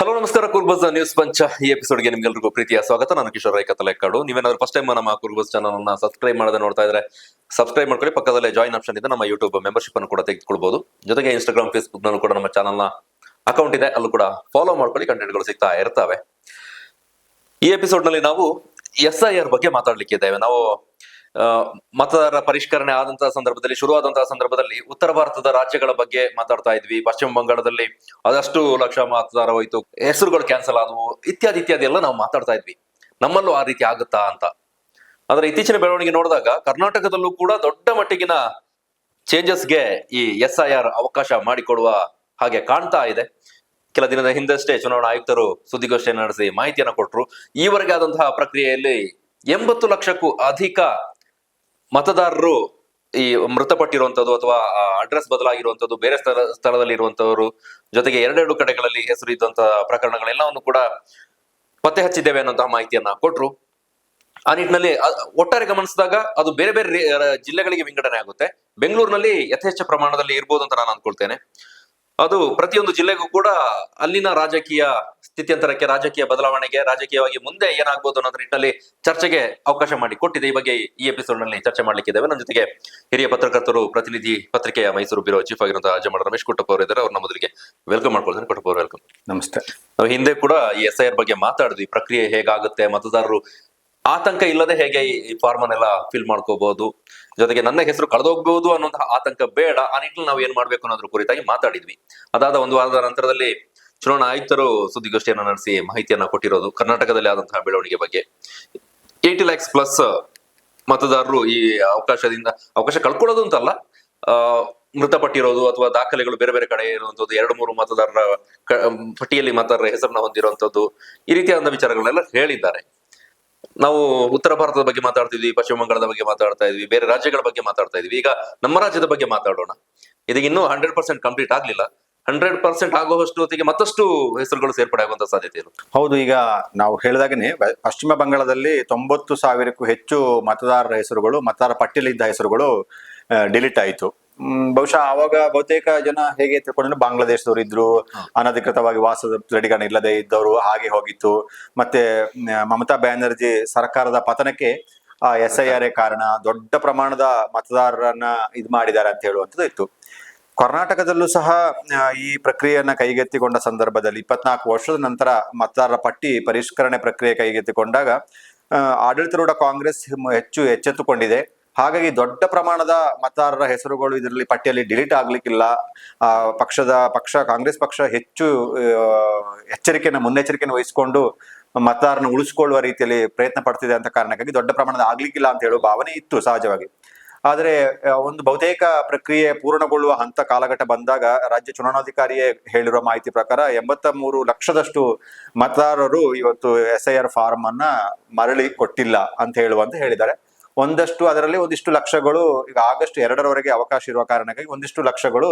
Hello ನಮಸ್ಕಾರ ಕುರ್ಬಸ್ news ಪಂಚ ಈ ಎಪಿಸೋಡ್ಗೆ ನಿಮ್ಗೆಲ್ರಿಗೂ ಪ್ರೀತಿಯ ಸ್ವಾಗತ. ನಾನು ಕಿಶೋರ್ ರೈಕತ್ತಲೆಕ್ಕಾಡು. ನೀವೇನಾದ್ರು ಫಸ್ಟ್ ಟೈಮ್ ನಮ್ಮ ಕುರ್ಬಸ್ ಚಾನಲ್ ಅನ್ನ ಸಬ್ಸ್ಕ್ರೈಬ್ ಮಾಡದೆ ನೋಡ್ತಾ ಇದ್ರೆ ಸಬ್ಸ್ಕ್ರೈಬ್ ಮಾಡ್ಕೊಳ್ಳಿ. ಪಕ್ಕದಲ್ಲೇ ಜಾಯಿನ್ ಆಪ್ಷನ್ ಇದೆ. ನಮ್ಮ ಯೂಟ್ಯೂಬ್ ಮೆಂಬರ್ಶಿಪ್ ಅನ್ನು ಕೂಡ ತೆಗೆದುಕೊಳ್ಬಹುದು. ಜೊತೆಗೆ ಇನ್ಸ್ಟಾಗ್ರಾಮ್, ಫೇಸ್ಬುಕ್ ನಲ್ಲೂ ಕೂಡ ನಮ್ಮ ಚಾನಲ್ ನ ಅಕೌಂಟ್ ಇದೆ, ಅಲ್ಲೂ ಕೂಡ ಫಾಲೋ ಮಾಡ್ಕೊಳ್ಳಿ. ಕಂಟೆಂಟ್ಗಳು ಸಿಗ್ತಾ ಇರ್ತವೆ. ಈ ಎಪಿಸೋಡ್ ನಲ್ಲಿ ನಾವು SIR ಬಗ್ಗೆ ಮಾತಾಡ್ಲಿಕ್ಕೆ ಇದ್ದೇವೆ. ನಾವು ಮತದಾರರ ಪರಿಷ್ಕರಣೆ ಆದಂತಹ ಸಂದರ್ಭದಲ್ಲಿ, ಶುರುವಾದಂತಹ ಸಂದರ್ಭದಲ್ಲಿ ಉತ್ತರ ಭಾರತದ ರಾಜ್ಯಗಳ ಬಗ್ಗೆ ಮಾತಾಡ್ತಾ ಇದ್ವಿ. ಪಶ್ಚಿಮ ಬಂಗಾಳದಲ್ಲಿ ಅದಷ್ಟು ಲಕ್ಷ ಮತದಾರ ಹೋಯ್ತು, ಹೆಸರುಗಳು ಕ್ಯಾನ್ಸಲ್ ಆದವು, ಇತ್ಯಾದಿ ಇತ್ಯಾದಿ ಎಲ್ಲ ನಾವು ಮಾತಾಡ್ತಾ ಇದ್ವಿ. ನಮ್ಮಲ್ಲೂ ಆ ರೀತಿ ಆಗುತ್ತಾ ಅಂತ. ಆದ್ರೆ ಇತ್ತೀಚಿನ ಬೆಳವಣಿಗೆ ನೋಡಿದಾಗ ಕರ್ನಾಟಕದಲ್ಲೂ ಕೂಡ ದೊಡ್ಡ ಮಟ್ಟಿಗಿನ ಚೇಂಜಸ್ಗೆ ಈ SIR ಅವಕಾಶ ಮಾಡಿಕೊಡುವ ಹಾಗೆ ಕಾಣ್ತಾ ಇದೆ. ಕೆಲ ದಿನದ ಹಿಂದಷ್ಟೇ ಚುನಾವಣಾ ಆಯುಕ್ತರು ಸುದ್ದಿಗೋಷ್ಠಿಯನ್ನು ನಡೆಸಿ ಮಾಹಿತಿಯನ್ನು ಕೊಟ್ಟರು. ಈವರೆಗೆ ಆದಂತಹ ಪ್ರಕ್ರಿಯೆಯಲ್ಲಿ 80 ಲಕ್ಷಕ್ಕೂ ಅಧಿಕ ಮತದಾರರು ಈ ಮೃತಪಟ್ಟಿರುವಂತದ್ದು ಅಥವಾ ಅಡ್ರೆಸ್ ಬದಲಾಗಿರುವಂತದ್ದು, ಬೇರೆ ಸ್ಥಳದಲ್ಲಿ ಇರುವಂತವರು, ಜೊತೆಗೆ ಎರಡೆರಡು ಕಡೆಗಳಲ್ಲಿ ಹೆಸರು ಇದ್ದಂತಹ ಪ್ರಕರಣಗಳೆಲ್ಲವನ್ನು ಕೂಡ ಪತ್ತೆ ಹಚ್ಚಿದ್ದೇವೆ ಅನ್ನುವಂತಹ ಮಾಹಿತಿಯನ್ನ ಕೊಟ್ರು. ಆ ನಿಟ್ಟಿನಲ್ಲಿ ಒಟ್ಟಾರೆ ಗಮನಿಸಿದಾಗ ಅದು ಬೇರೆ ಬೇರೆ ಜಿಲ್ಲೆಗಳಿಗೆ ವಿಂಗಡಣೆ ಆಗುತ್ತೆ. ಬೆಂಗಳೂರಿನಲ್ಲಿ ಯಥೇಚ್ಛ ಪ್ರಮಾಣದಲ್ಲಿ ಇರ್ಬೋದು ಅಂತ ನಾನು ಅನ್ಕೊಳ್ತೇನೆ. ಅದು ಪ್ರತಿಯೊಂದು ಜಿಲ್ಲೆಗೂ ಕೂಡ ಅಲ್ಲಿನ ರಾಜಕೀಯ ಸ್ಥಿತ್ಯಂತರಕ್ಕೆ, ರಾಜಕೀಯ ಬದಲಾವಣೆಗೆ, ರಾಜಕೀಯವಾಗಿ ಮುಂದೆ ಏನಾಗ್ಬೋದು ಅನ್ನೋದ್ರ ನಿಟ್ಟಿನಲ್ಲಿ ಚರ್ಚೆಗೆ ಅವಕಾಶ ಮಾಡಿ ಕೊಟ್ಟಿದೆ. ಈ ಬಗ್ಗೆ ಈ ಎಪಿಸೋಡ್ ನಲ್ಲಿ ಚರ್ಚೆ ಮಾಡ್ಲಿಕ್ಕಿದ್ದೇವೆ. ನನ್ನ ಜೊತೆಗೆ ಹಿರಿಯ ಪತ್ರಕರ್ತರು, ಪ್ರತಿನಿಧಿ ಪತ್ರಿಕೆಯ ಮೈಸೂರು ಬ್ಯೂರೋ ಚೀಫ್ ಆಗಿರುವಂತಹ ಅಜಮಳ ರಮೇಶ್ ಕುಟ್ಟಪ್ಪ ಅವರು ಇದ್ದಾರೆ. ಅವ್ರನ್ನ ಮೊದಲಿಗೆ ವೆಲ್ಕಮ್ ಮಾಡ್ಕೊಳ್ತೇನೆ. ಕುಟ್ಟಪ್ಪ ಅವರು ವೆಲ್ಕಮ್. ನಮಸ್ತೆ. ನಾವು ಹಿಂದೆ ಕೂಡ ಈ SIR ಬಗ್ಗೆ ಮಾತಾಡಿದ್ವಿ. ಪ್ರಕ್ರಿಯೆ ಹೇಗಾಗುತ್ತೆ, ಮತದಾರರು ಆತಂಕ ಇಲ್ಲದೆ ಹೇಗೆ ಈ ಫಾರ್ಮ್ ಅನ್ನೆಲ್ಲ ಫಿಲ್ ಮಾಡ್ಕೋಬಹುದು, ಜೊತೆಗೆ ನನ್ನ ಹೆಸರು ಕಳೆದೋಗ್ಬಹುದು ಅನ್ನುವಂತಹ ಆತಂಕ ಬೇಡ, ಆ ನಿಟ್ಟಿನಲ್ಲಿ ನಾವು ಏನ್ ಮಾಡ್ಬೇಕು ಅನ್ನೋದ್ರ ಕುರಿತಾಗಿ ಮಾತಾಡಿದ್ವಿ. ಅದಾದ ಒಂದು ವಾರದ ನಂತರದಲ್ಲಿ ಚುನಾವಣಾ ಆಯುಕ್ತರು ಸುದ್ದಿಗೋಷ್ಠಿಯನ್ನು ನಡೆಸಿ ಮಾಹಿತಿಯನ್ನ ಕೊಟ್ಟಿರೋದು ಕರ್ನಾಟಕದಲ್ಲಿ ಆದಂತಹ ಬೆಳವಣಿಗೆ ಬಗ್ಗೆ. 80 lakhs ಪ್ಲಸ್ ಮತದಾರರು ಈ ಅವಕಾಶ ಕಳ್ಕೊಳ್ಳೋದು ಅಂತಲ್ಲ, ಮೃತಪಟ್ಟಿರೋದು ಅಥವಾ ದಾಖಲೆಗಳು ಬೇರೆ ಬೇರೆ ಕಡೆ ಇರುವಂತದ್ದು, 2-3 ಮತದಾರರ ಪಟ್ಟಿಯಲ್ಲಿ ಮತದಾರರ ಹೆಸರನ್ನ ಹೊಂದಿರುವಂತದ್ದು, ಈ ರೀತಿಯಾದ ವಿಚಾರಗಳನ್ನೆಲ್ಲ ಹೇಳಿದ್ದಾರೆ. ನಾವು ಉತ್ತರ ಭಾರತದ ಬಗ್ಗೆ ಮಾತಾಡ್ತಿದ್ವಿ, ಪಶ್ಚಿಮ ಬಂಗಾಳದ ಬಗ್ಗೆ ಮಾತಾಡ್ತಾ ಇದ್ವಿ, ಬೇರೆ ರಾಜ್ಯಗಳ ಬಗ್ಗೆ ಮಾತಾಡ್ತಾ ಇದ್ವಿ. ಈಗ ನಮ್ಮ ರಾಜ್ಯದ ಬಗ್ಗೆ ಮಾತಾಡೋಣ. ಇದೀಗ ಇನ್ನೂ 100% ಕಂಪ್ಲೀಟ್ ಆಗ್ಲಿಲ್ಲ. 100% ಆಗುವಷ್ಟು ಹೊತ್ತಿಗೆ ಮತ್ತಷ್ಟು ಹೆಸರುಗಳು ಸೇರ್ಪಡೆ ಆಗುವಂತ ಸಾಧ್ಯತೆ ಇದೆ. ಹೌದು, ಈಗ ನಾವು ಹೇಳಿದಾಗನೇ ಪಶ್ಚಿಮ ಬಂಗಾಳದಲ್ಲಿ 90,000ಕ್ಕೂ ಹೆಚ್ಚು ಮತದಾರರ ಹೆಸರುಗಳು, ಮತದಾರ ಪಟ್ಟಿಯಲ್ಲಿದ್ದ ಹೆಸರುಗಳು ಡಿಲೀಟ್ ಆಯಿತು. ಬಹುಶಃ ಆವಾಗ ಬಹುತೇಕ ಜನ ಹೇಗೆ ತಿಳ್ಕೊಂಡ್ರೆ ಬಾಂಗ್ಲಾದೇಶದವರು ಇದ್ರು, ಅನಧಿಕೃತವಾಗಿ ವಾಸದ ಗಡಿಗಾಣ ಇಲ್ಲದೆ ಇದ್ದವರು ಹಾಗೆ ಹೋಗಿತ್ತು. ಮತ್ತೆ ಮಮತಾ ಬ್ಯಾನರ್ಜಿ ಸರ್ಕಾರದ ಪತನಕ್ಕೆ SIR ಕಾರಣ, ದೊಡ್ಡ ಪ್ರಮಾಣದ ಮತದಾರರನ್ನ ಇದು ಮಾಡಿದ್ದಾರೆ ಅಂತ ಹೇಳುವಂಥದ್ದು ಇತ್ತು. ಕರ್ನಾಟಕದಲ್ಲೂ ಸಹ ಈ ಪ್ರಕ್ರಿಯೆಯನ್ನ ಕೈಗೆತ್ತಿಕೊಂಡ ಸಂದರ್ಭದಲ್ಲಿ 24 ವರ್ಷದ ನಂತರ ಮತದಾರರ ಪಟ್ಟಿ ಪರಿಷ್ಕರಣೆ ಪ್ರಕ್ರಿಯೆ ಕೈಗೆತ್ತಿಕೊಂಡಾಗ ಆಡಳಿತಾರೂಢ ಕಾಂಗ್ರೆಸ್ ಹೆಚ್ಚು ಎಚ್ಚೆತ್ತುಕೊಂಡಿದೆ. ಹಾಗಾಗಿ ದೊಡ್ಡ ಪ್ರಮಾಣದ ಮತದಾರರ ಹೆಸರುಗಳು ಇದರಲ್ಲಿ ಪಟ್ಟಿಯಲ್ಲಿ ಡಿಲೀಟ್ ಆಗ್ಲಿಕ್ಕಿಲ್ಲ. ಕಾಂಗ್ರೆಸ್ ಪಕ್ಷ ಹೆಚ್ಚು ಮುನ್ನೆಚ್ಚರಿಕೆಯನ್ನು ವಹಿಸಿಕೊಂಡು ಮತದಾರನ ಉಳಿಸಿಕೊಳ್ಳುವ ರೀತಿಯಲ್ಲಿ ಪ್ರಯತ್ನ ಪಡ್ತಿದೆ ಅಂತ ಕಾರಣಕ್ಕಾಗಿ ದೊಡ್ಡ ಪ್ರಮಾಣದ ಆಗ್ಲಿಕ್ಕಿಲ್ಲ ಅಂತ ಹೇಳುವ ಭಾವನೆ ಇತ್ತು ಸಹಜವಾಗಿ. ಆದರೆ ಒಂದು ಬಹುತೇಕ ಪ್ರಕ್ರಿಯೆ ಪೂರ್ಣಗೊಳ್ಳುವ ಹಂತ ಕಾಲಘಟ್ಟ ಬಂದಾಗ ರಾಜ್ಯ ಚುನಾವಣಾಧಿಕಾರಿಯೇ ಹೇಳಿರುವ ಮಾಹಿತಿ ಪ್ರಕಾರ 83 ಲಕ್ಷದಷ್ಟು ಮತದಾರರು ಇವತ್ತು SIR ಫಾರ್ಮ್ ಅನ್ನ ಮರಳಿ ಕೊಟ್ಟಿಲ್ಲ ಅಂತ ಹೇಳಿದ್ದಾರೆ. ಅದರಲ್ಲಿ ಒಂದಿಷ್ಟು ಲಕ್ಷಗಳು ಈಗ ಆಗಸ್ಟ್ 2ರವರೆಗೆ ಅವಕಾಶ ಇರುವ ಕಾರಣಕ್ಕಾಗಿ ಒಂದಿಷ್ಟು ಲಕ್ಷಗಳು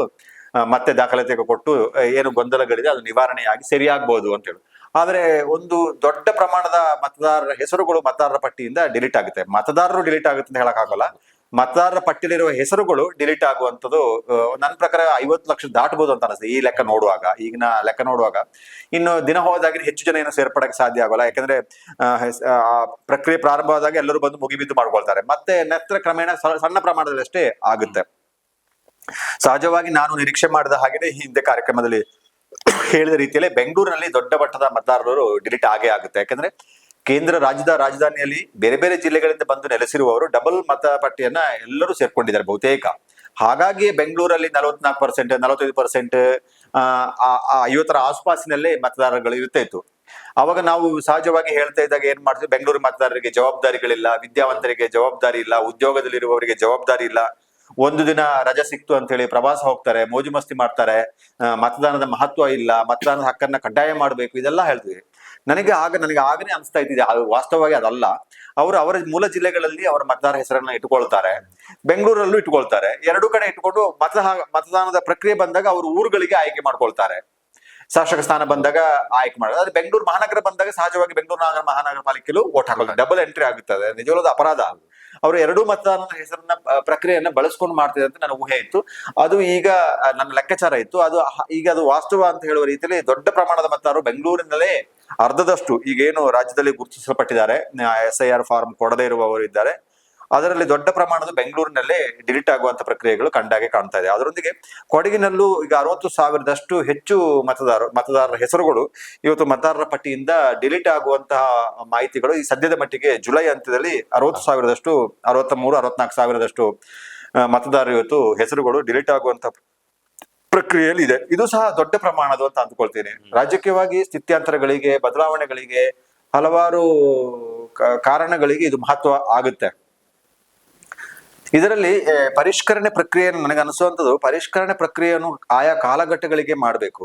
ಮತ್ತೆ ದಾಖಲಾತಿ ಕೊಟ್ಟು ಏನು ಗೊಂದಲಗಳಿದೆ ಅದು ನಿವಾರಣೆಯಾಗಿ ಸರಿಯಾಗಬಹುದು ಅಂತ ಹೇಳಿ. ಆದ್ರೆ ಒಂದು ದೊಡ್ಡ ಪ್ರಮಾಣದ ಮತದಾರರ ಹೆಸರುಗಳು ಮತದಾರರ ಪಟ್ಟಿಯಿಂದ ಡಿಲೀಟ್ ಆಗುತ್ತೆ. ಮತದಾರರು ಡಿಲೀಟ್ ಆಗುತ್ತೆ ಅಂತ ಹೇಳಕ್ಕಾಗಲ್ಲ, ಮತದಾರರ ಪಟ್ಟಿಯಲ್ಲಿರುವ ಹೆಸರುಗಳು ಡಿಲೀಟ್ ಆಗುವಂಥದ್ದು ನನ್ನ ಪ್ರಕಾರ 50 ಲಕ್ಷ ದಾಟಬಹುದು ಅಂತ ಅನಿಸ್ತದೆ. ಈಗಿನ ಲೆಕ್ಕ ನೋಡುವಾಗ ಇನ್ನು ದಿನ ಹೋದಾಗಿ ಹೆಚ್ಚು ಜನ ಏನೋ ಸೇರ್ಪಡಕ್ಕೆ ಸಾಧ್ಯ ಆಗೋಲ್ಲ. ಯಾಕಂದ್ರೆ ಪ್ರಕ್ರಿಯೆ ಪ್ರಾರಂಭವಾದಾಗ ಎಲ್ಲರೂ ಬಂದು ಮುಗಿಬಿದ್ದು ಮಾಡ್ಕೊಳ್ತಾರೆ. ಮತ್ತೆ ನಂತರ ಕ್ರಮೇಣ ಸಣ್ಣ ಪ್ರಮಾಣದಲ್ಲಷ್ಟೇ ಆಗುತ್ತೆ. ಸಹಜವಾಗಿ ನಾನು ನಿರೀಕ್ಷೆ ಮಾಡಿದ ಹಾಗೆಯೇ ಹಿಂದೆ ಕಾರ್ಯಕ್ರಮದಲ್ಲಿ ಹೇಳಿದ ರೀತಿಯಲ್ಲಿ ಬೆಂಗಳೂರಿನಲ್ಲಿ ದೊಡ್ಡ ಮಟ್ಟದ ಮತದಾರರು ಡಿಲೀಟ್ ಆಗೇ ಆಗುತ್ತೆ. ಯಾಕಂದ್ರೆ ರಾಜ್ಯದ ರಾಜಧಾನಿಯಲ್ಲಿ ಬೇರೆ ಬೇರೆ ಜಿಲ್ಲೆಗಳಿಂದ ಬಂದು ನೆಲೆಸಿರುವವರು ಡಬಲ್ ಮತಪಟ್ಟಿಯನ್ನ ಎಲ್ಲರೂ ಸೇರ್ಕೊಂಡಿದ್ದಾರೆ ಬಹುತೇಕ. ಹಾಗಾಗಿ ಬೆಂಗಳೂರಲ್ಲಿ 44%, 45%, 50ರ ಆಸುಪಾಸಿನಲ್ಲೇ ಮತದಾರಗಳು ಇರ್ತಾ ಇತ್ತು. ಅವಾಗ ನಾವು ಸಹಜವಾಗಿ ಹೇಳ್ತಾ ಇದ್ದಾಗ ಏನ್ ಮಾಡ್ತೀವಿ, ಬೆಂಗಳೂರು ಮತದಾರರಿಗೆ ಜವಾಬ್ದಾರಿಗಳಿಲ್ಲ, ವಿದ್ಯಾವಂತರಿಗೆ ಜವಾಬ್ದಾರಿ ಇಲ್ಲ, ಉದ್ಯೋಗದಲ್ಲಿರುವವರಿಗೆ ಜವಾಬ್ದಾರಿ ಇಲ್ಲ, ಒಂದು ದಿನ ರಜೆ ಸಿಕ್ತು ಅಂತ ಹೇಳಿ ಪ್ರವಾಸ ಹೋಗ್ತಾರೆ, ಮೋಜು ಮಸ್ತಿ ಮಾಡ್ತಾರೆ, ಮತದಾನದ ಮಹತ್ವ ಇಲ್ಲ, ಮತದಾನದ ಹಕ್ಕನ್ನ ಕಡ್ಡಾಯ ಮಾಡಬೇಕು, ಇದೆಲ್ಲ ಹೇಳ್ತೀವಿ. ನನಗೆ ಆಗನೇ ಅನಿಸ್ತಾ ಇದ್ದಿದೆ, ವಾಸ್ತವವಾಗಿ ಅದಲ್ಲ. ಅವರ ಮೂಲ ಜಿಲ್ಲೆಗಳಲ್ಲಿ ಅವರ ಮತದಾರ ಹೆಸರನ್ನ ಇಟ್ಕೊಳ್ತಾರೆ, ಬೆಂಗಳೂರಲ್ಲೂ ಇಟ್ಕೊಳ್ತಾರೆ. ಎರಡೂ ಕಡೆ ಇಟ್ಕೊಂಡು ಮತದಾನದ ಪ್ರಕ್ರಿಯೆ ಬಂದಾಗ ಅವರು ಊರುಗಳಿಗೆ ಆಯ್ಕೆ ಮಾಡ್ಕೊಳ್ತಾರೆ. ಶಾಸಕ ಸ್ಥಾನ ಬಂದಾಗ ಆಯ್ಕೆ ಮಾಡೋದು. ಆದ್ರೆ ಬೆಂಗಳೂರು ಮಹಾನಗರ ಬಂದಾಗ ಸಹಜವಾಗಿ ಬೆಂಗಳೂರು ಮಹಾನಗರ ಪಾಲಿಕೆಯಲ್ಲೂ ಓಟ್ ಹಾಕೋದು, ಡಬಲ್ ಎಂಟ್ರಿ ಆಗುತ್ತದೆ. ನಿಜವಾದ ಅಪರಾಧ. ಅವರು ಎರಡೂ ಮತದಾರನ ಹೆಸರನ್ನ ಪ್ರಕ್ರಿಯೆಯನ್ನ ಬಳಸ್ಕೊಂಡು ಮಾಡ್ತಿದೆ ಅಂತ ನನ್ನ ಊಹೆ ಇತ್ತು. ಅದು ಈಗ ನನ್ನ ಲೆಕ್ಕಾಚಾರ ಇತ್ತು. ಈಗ ಅದು ವಾಸ್ತವ ಅಂತ ಹೇಳುವ ರೀತಿಯಲ್ಲಿ ದೊಡ್ಡ ಪ್ರಮಾಣದ ಮತದಾರರು ಬೆಂಗಳೂರಿನಲ್ಲೇ ಅರ್ಧದಷ್ಟು ಈಗೇನು ರಾಜ್ಯದಲ್ಲಿ ಗುರುತಿಸಲ್ಪಟ್ಟಿದ್ದಾರೆ, SIR ಫಾರ್ಮ್ ಕೊಡದೇ ಇರುವವರು ಇದ್ದಾರೆ, ಅದರಲ್ಲಿ ದೊಡ್ಡ ಪ್ರಮಾಣದ ಬೆಂಗಳೂರಿನಲ್ಲೇ ಡಿಲೀಟ್ ಆಗುವಂತ ಪ್ರಕ್ರಿಯೆಗಳು ಕಂಡಾಗೆ ಕಾಣ್ತಾ ಇದೆ. ಅದರೊಂದಿಗೆ ಕೊಡಗಿನಲ್ಲೂ ಈಗ 60,000ದಷ್ಟು ಹೆಚ್ಚು ಮತದಾರರ ಹೆಸರುಗಳು ಇವತ್ತು ಮತದಾರರ ಪಟ್ಟಿಯಿಂದ ಡಿಲೀಟ್ ಆಗುವಂತಹ ಮಾಹಿತಿಗಳು ಈ ಸದ್ಯದ ಮಟ್ಟಿಗೆ ಜುಲೈ ಅಂತ್ಯದಲ್ಲಿ 60,000ದಷ್ಟು 64,000ದಷ್ಟು ಮತದಾರರು ಇವತ್ತು ಹೆಸರುಗಳು ಡಿಲೀಟ್ ಆಗುವಂತ ಪ್ರಕ್ರಿಯೆಯಲ್ಲಿ ಇದೆ. ಇದು ಸಹ ದೊಡ್ಡ ಪ್ರಮಾಣದ ಅಂತ ಅಂದ್ಕೊಳ್ತೀನಿ. ರಾಜಕೀಯವಾಗಿ ಸ್ಥಿತ್ಯಾಂತರಗಳಿಗೆ, ಬದಲಾವಣೆಗಳಿಗೆ, ಹಲವಾರು ಕಾರಣಗಳಿಗೆ ಇದು ಮಹತ್ವ ಆಗುತ್ತೆ. ಇದರಲ್ಲಿ ಪರಿಷ್ಕರಣೆ ಪ್ರಕ್ರಿಯೆಯನ್ನು ನನಗೆ ಅನಿಸುವಂಥದ್ದು, ಪರಿಷ್ಕರಣೆ ಪ್ರಕ್ರಿಯೆಯನ್ನು ಆಯಾ ಕಾಲಘಟ್ಟಗಳಿಗೆ ಮಾಡಬೇಕು,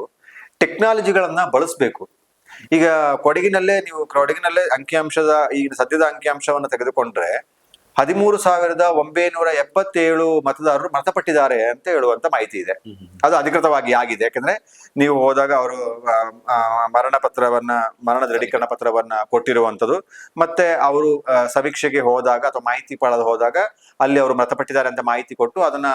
ಟೆಕ್ನಾಲಜಿಗಳನ್ನ ಬಳಸಬೇಕು. ಈಗ ಕೊಡಗಿನಲ್ಲೇ ಅಂಕಿಅಂಶದ ಈಗ ಸದ್ಯದ ಅಂಕಿಅಂಶವನ್ನು ತೆಗೆದುಕೊಂಡ್ರೆ 13,977 ಮತದಾರರು ಮೃತಪಟ್ಟಿದ್ದಾರೆ ಅಂತ ಹೇಳುವಂತ ಮಾಹಿತಿ ಇದೆ. ಅದು ಅಧಿಕೃತವಾಗಿ ಆಗಿದೆ. ಯಾಕಂದ್ರೆ ನೀವು ಹೋದಾಗ ಅವರು ಮರಣ ದೃಢೀಕರಣ ಪತ್ರವನ್ನ ಕೊಟ್ಟಿರುವಂತದ್ದು, ಮತ್ತೆ ಅವರು ಸಮೀಕ್ಷೆಗೆ ಹೋದಾಗ ಅಥವಾ ಮಾಹಿತಿ ಪಡೆದು ಹೋದಾಗ ಅಲ್ಲಿ ಅವರು ಮೃತಪಟ್ಟಿದ್ದಾರೆ ಅಂತ ಮಾಹಿತಿ ಕೊಟ್ಟು ಅದನ್ನ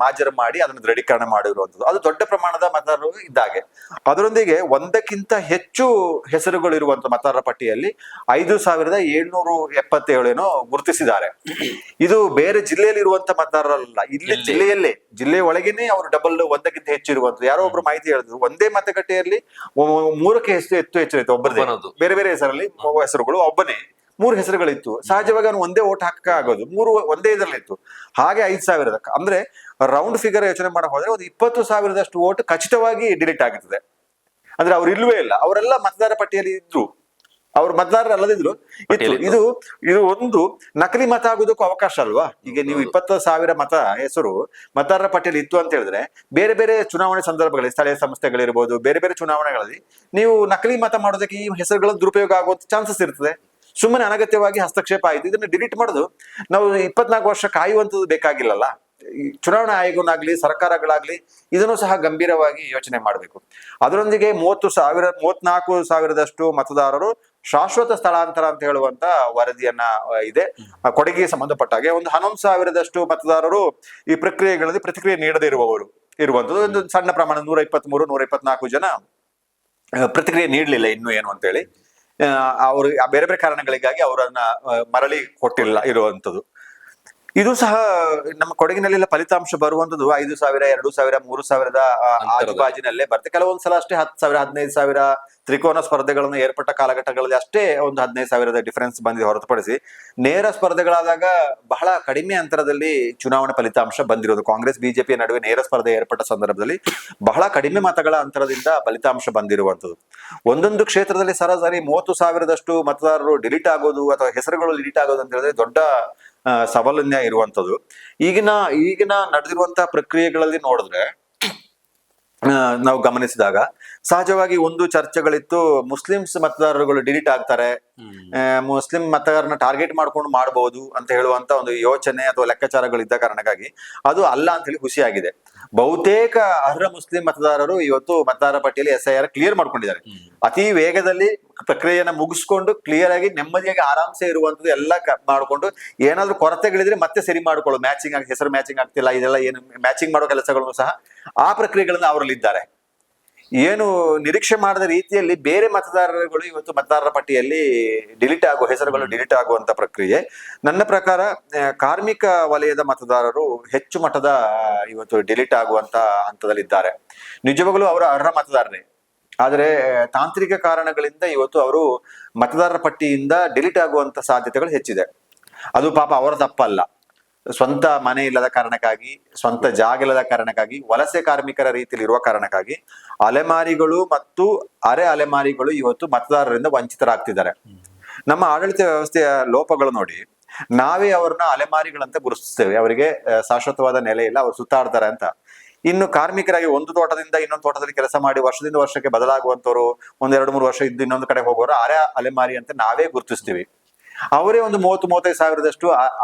ಮಾಜರ್ ಮಾಡಿ ಅದನ್ನ ದೃಢೀಕರಣ ಮಾಡಿರುವಂತದ್ದು. ಅದು ದೊಡ್ಡ ಪ್ರಮಾಣದ ಮತದಾರರು ಇದ್ದಾಗೆ. ಅದರೊಂದಿಗೆ ಒಂದಕ್ಕಿಂತ ಹೆಚ್ಚು ಹೆಸರುಗಳು ಇರುವಂತ ಮತದಾರರ ಪಟ್ಟಿಯಲ್ಲಿ 5,777 ಏನೋ ಗುರುತಿಸಿದ್ದಾರೆ. ಇದು ಬೇರೆ ಜಿಲ್ಲೆಯಲ್ಲಿ ಇರುವಂತ ಮತದಾರರಲ್ಲ, ಇಲ್ಲಿ ಜಿಲ್ಲೆಯ ಒಳಗೇನೆ ಅವರು ಡಬಲ್ ಒಂದಕ್ಕಿಂತ ಹೆಚ್ಚು ಇರುವಂತದ್ದು. ಯಾರೋ ಒಬ್ರು ಮಾಹಿತಿ ಹೇಳಿದ್ರು, ಒಂದೇ ಮತಗಟ್ಟೆಯಲ್ಲಿ 3ಕ್ಕೆ ಹೆಚ್ಚು ಹೆಚ್ಚಿತ್ತು ಒಬ್ಬರದೇ, ಬೇರೆ ಬೇರೆ ಹೆಸರುಗಳು ಒಬ್ಬನೇ 3 ಹೆಸರುಗಳಿತ್ತು. ಸಹಜವಾಗಿ ಅವನು ಒಂದೇ ಓಟ್ ಹಾಕ ಆಗೋದು, 3 ಒಂದೇ ಇದರಲ್ಲಿತ್ತು. ಹಾಗೆ 5,000 ಅಂದ್ರೆ ರೌಂಡ್ ಫಿಗರ್ ಯೋಚನೆ ಮಾಡಕ್ ಹೋದ್ರೆ ಒಂದು 20,000ದಷ್ಟು ಓಟ್ ಖಚಿತವಾಗಿ ಡಿಲೀಟ್ ಆಗಿರ್ತದೆ. ಅಂದ್ರೆ ಅವ್ರು ಇಲ್ವೇ ಇಲ್ಲ, ಅವರೆಲ್ಲ ಮತದಾರ ಪಟ್ಟಿಯಲ್ಲಿ ಇದ್ರು, ಅವ್ರ ಮತದಾರರು ಅಲ್ಲದಿದ್ರು ಇತ್ತು. ಇದು ಒಂದು ನಕಲಿ ಮತ ಆಗುದಕ್ಕೂ ಅವಕಾಶ ಅಲ್ವಾ? ಈಗ ನೀವು 20,000 ಹೆಸರು ಮತದಾರರ ಪಟ್ಟಿಯಲ್ಲಿ ಇತ್ತು ಅಂತ ಹೇಳಿದ್ರೆ, ಬೇರೆ ಬೇರೆ ಚುನಾವಣೆ ಸಂದರ್ಭಗಳಲ್ಲಿ, ಸ್ಥಳೀಯ ಸಂಸ್ಥೆಗಳಿರ್ಬೋದು, ಬೇರೆ ಬೇರೆ ಚುನಾವಣೆಗಳಲ್ಲಿ ನೀವು ನಕಲಿ ಮತ ಮಾಡೋದಕ್ಕೆ ಈ ಹೆಸರುಗಳ ದುರುಪಯೋಗ ಆಗುವಂತ ಚಾನ್ಸಸ್ ಇರ್ತದೆ. ಸುಮ್ಮನೆ ಅನಗತ್ಯವಾಗಿ ಹಸ್ತಕ್ಷೇಪ ಆಯ್ತು. ಇದನ್ನ ಡಿಲೀಟ್ ಮಾಡೋದು ನಾವು 24 ವರ್ಷ ಕಾಯುವಂಥದ್ದು ಬೇಕಾಗಿಲ್ಲಲ್ಲ. ಚುನಾವಣಾ ಆಯೋಗನಾಗ್ಲಿ ಸರ್ಕಾರಗಳಾಗ್ಲಿ ಇದನ್ನು ಸಹ ಗಂಭೀರವಾಗಿ ಯೋಚನೆ ಮಾಡಬೇಕು. ಅದರೊಂದಿಗೆ 34,000ದಷ್ಟು ಮತದಾರರು ಶಾಶ್ವತ ಸ್ಥಳಾಂತರ ಅಂತ ಹೇಳುವಂತ ವರದಿಯನ್ನ ಇದೆ. ಕೊಡಗಿಗೆ ಸಂಬಂಧಪಟ್ಟಾಗೆ ಒಂದು 11,000ದಷ್ಟು ಮತದಾರರು ಈ ಪ್ರಕ್ರಿಯೆಗಳಲ್ಲಿ ಪ್ರತಿಕ್ರಿಯೆ ನೀಡದೇ ಇರುವಂತದ್ದು. ಒಂದು ಸಣ್ಣ ಪ್ರಮಾಣ 123-124 ಜನ ಪ್ರತಿಕ್ರಿಯೆ ನೀಡಲಿಲ್ಲ ಇನ್ನು ಏನು ಅಂತೇಳಿ. ಅವರು ಬೇರೆ ಬೇರೆ ಕಾರಣಗಳಿಗಾಗಿ ಅವರನ್ನ ಮರಳಿ ಕೊಟ್ಟಿಲ್ಲ ಇರುವಂತದ್ದು. ಇದು ಸಹ ನಮ್ಮ ಕೊಡಗಿನಲ್ಲೆಲ್ಲ ಫಲಿತಾಂಶ ಬರುವಂತದ್ದು 5,000, 2,000, 3,000 ಆಜುಬಾಜಿನಲ್ಲೇ ಬರುತ್ತೆ. ಕೆಲವೊಂದ್ಸಲ ಅಷ್ಟೇ 10,000, 15,000 ತ್ರಿಕೋನ ಸ್ಪರ್ಧೆಗಳನ್ನು ಏರ್ಪಟ್ಟ ಕಾಲಘಟ್ಟಗಳಲ್ಲಿ ಅಷ್ಟೇ ಒಂದು 15,000 ಡಿಫರೆನ್ಸ್ ಬಂದಿದೆ. ಹೊರತುಪಡಿಸಿ ನೇರ ಸ್ಪರ್ಧೆಗಳಾದಾಗ ಬಹಳ ಕಡಿಮೆ ಅಂತರದಲ್ಲಿ ಚುನಾವಣೆ ಫಲಿತಾಂಶ ಬಂದಿರೋದು. ಕಾಂಗ್ರೆಸ್ ಬಿಜೆಪಿಯ ನಡುವೆ ನೇರ ಸ್ಪರ್ಧೆ ಏರ್ಪಟ್ಟ ಸಂದರ್ಭದಲ್ಲಿ ಬಹಳ ಕಡಿಮೆ ಮತಗಳ ಅಂತರದಿಂದ ಫಲಿತಾಂಶ ಬಂದಿರುವಂತದ್ದು. ಒಂದೊಂದು ಕ್ಷೇತ್ರದಲ್ಲಿ ಸರಾಸರಿ 30,000ದಷ್ಟು ಮತದಾರರು ಡಿಲೀಟ್ ಆಗೋದು ಅಥವಾ ಹೆಸರುಗಳು ಡಿಲೀಟ್ ಆಗೋದು ಅಂತ ಹೇಳಿದ್ರೆ ದೊಡ್ಡ ಸವಾಲನ್ಯ ಇರುವಂತದ್ದು. ಈಗಿನ ನಡೆದಿರುವಂತಹ ಪ್ರಕ್ರಿಯೆಗಳಲ್ಲಿ ನೋಡಿದ್ರೆ ನಾವು ಗಮನಿಸಿದಾಗ ಸಹಜವಾಗಿ ಒಂದು ಚರ್ಚೆಗಳಿತ್ತು, ಮುಸ್ಲಿಮ್ಸ್ ಮತದಾರರುಗಳು ಡಿಲೀಟ್ ಆಗ್ತಾರೆ, ಮುಸ್ಲಿಂ ಮತದಾರನ ಟಾರ್ಗೆಟ್ ಮಾಡ್ಕೊಂಡು ಮಾಡಬಹುದು ಅಂತ ಹೇಳುವಂತ ಒಂದು ಯೋಚನೆ ಅಥವಾ ಲೆಕ್ಕಾಚಾರಗಳಿದ್ದ ಕಾರಣಕ್ಕಾಗಿ ಅದು ಅಲ್ಲ ಅಂತ ಹೇಳಿ ಖುಷಿಯಾಗಿದೆ. ಬಹುತೇಕ ಅರ್ಹ ಮುಸ್ಲಿಂ ಮತದಾರರು ಇವತ್ತು ಮತದಾರ ಪಟ್ಟಿಯಲ್ಲಿ SIR ಕ್ಲಿಯರ್ ಮಾಡ್ಕೊಂಡಿದ್ದಾರೆ. ಅತಿ ವೇಗದಲ್ಲಿ ಪ್ರಕ್ರಿಯೆಯನ್ನ ಮುಗಿಸ್ಕೊಂಡು ಕ್ಲಿಯರ್ ಆಗಿ ನೆಮ್ಮದಿಯಾಗಿ ಆರಾಮ್ಸೆ ಇರುವಂತದ್ದು ಎಲ್ಲ ಮಾಡ್ಕೊಂಡು, ಏನಾದ್ರೂ ಕೊರತೆಗಳಿದ್ರೆ ಮತ್ತೆ ಸರಿ ಮಾಡ್ಕೊಳ್ಳೋ, ಹೆಸರು ಮ್ಯಾಚಿಂಗ್ ಆಗ್ತಿಲ್ಲ, ಇದೆಲ್ಲ ಏನು ಮ್ಯಾಚಿಂಗ್ ಮಾಡೋ ಕೆಲಸಗಳನ್ನು ಸಹ ಆ ಪ್ರಕ್ರಿಯೆಗಳನ್ನ ಅವರಲ್ಲಿ ಇದ್ದಾರೆ. ಏನು ನಿರೀಕ್ಷೆ ಮಾಡದ ರೀತಿಯಲ್ಲಿ ಬೇರೆ ಮತದಾರರುಗಳು ಇವತ್ತು ಮತದಾರರ ಪಟ್ಟಿಯಲ್ಲಿ ಹೆಸರುಗಳು ಡಿಲೀಟ್ ಆಗುವಂತ ಪ್ರಕ್ರಿಯೆ ನನ್ನ ಪ್ರಕಾರ ಕಾರ್ಮಿಕ ವಲಯದ ಮತದಾರರು ಹೆಚ್ಚು ಮಟ್ಟದ ಇವತ್ತು ಡಿಲೀಟ್ ಆಗುವಂತ ಹಂತದಲ್ಲಿದ್ದಾರೆ. ನಿಜವಾಗಲೂ ಅವರ ಅರ್ಹ ಮತದಾರರೇ, ಆದರೆ ತಾಂತ್ರಿಕ ಕಾರಣಗಳಿಂದ ಇವತ್ತು ಅವರು ಮತದಾರರ ಪಟ್ಟಿಯಿಂದ ಡಿಲೀಟ್ ಆಗುವಂತ ಸಾಧ್ಯತೆಗಳು ಹೆಚ್ಚಿದೆ. ಅದು ಪಾಪ ಅವರ ತಪ್ಪಲ್ಲ. ಸ್ವಂತ ಮನೆ ಇಲ್ಲದ ಕಾರಣಕ್ಕಾಗಿ, ಸ್ವಂತ ಜಾಗ ಇಲ್ಲದ ಕಾರಣಕ್ಕಾಗಿ, ವಲಸೆ ಕಾರ್ಮಿಕರ ರೀತಿಯಲ್ಲಿ ಇರುವ ಕಾರಣಕ್ಕಾಗಿ ಅಲೆಮಾರಿಗಳು ಮತ್ತು ಅರೆ ಅಲೆಮಾರಿಗಳು ಇವತ್ತು ಮತದಾರರಿಂದ ವಂಚಿತರಾಗ್ತಿದ್ದಾರೆ. ನಮ್ಮ ಆಡಳಿತ ವ್ಯವಸ್ಥೆಯ ಲೋಪಗಳು ನೋಡಿ ನಾವೇ ಅವ್ರನ್ನ ಅಲೆಮಾರಿಗಳಂತ ಗುರುತಿಸ್ತೇವೆ. ಅವರಿಗೆ ಶಾಶ್ವತವಾದ ನೆಲೆ ಇಲ್ಲ, ಅವ್ರು ಸುತ್ತಾಡ್ತಾರೆ ಅಂತ. ಇನ್ನು ಕಾರ್ಮಿಕರಾಗಿ ಒಂದು ತೋಟದಿಂದ ಇನ್ನೊಂದು ತೋಟದಲ್ಲಿ ಕೆಲಸ ಮಾಡಿ ವರ್ಷದಿಂದ ವರ್ಷಕ್ಕೆ ಬದಲಾಗುವಂತವ್ರು, 1-2-3 ವರ್ಷ ಇದ್ದು ಇನ್ನೊಂದು ಕಡೆ ಹೋಗೋರು ಅರೆ ಅಲೆಮಾರಿ ಅಂತ ನಾವೇ ಗುರುತಿಸ್ತೀವಿ. ಅವರೇ ಒಂದು 30-35 ಸಾವಿರದಷ್ಟು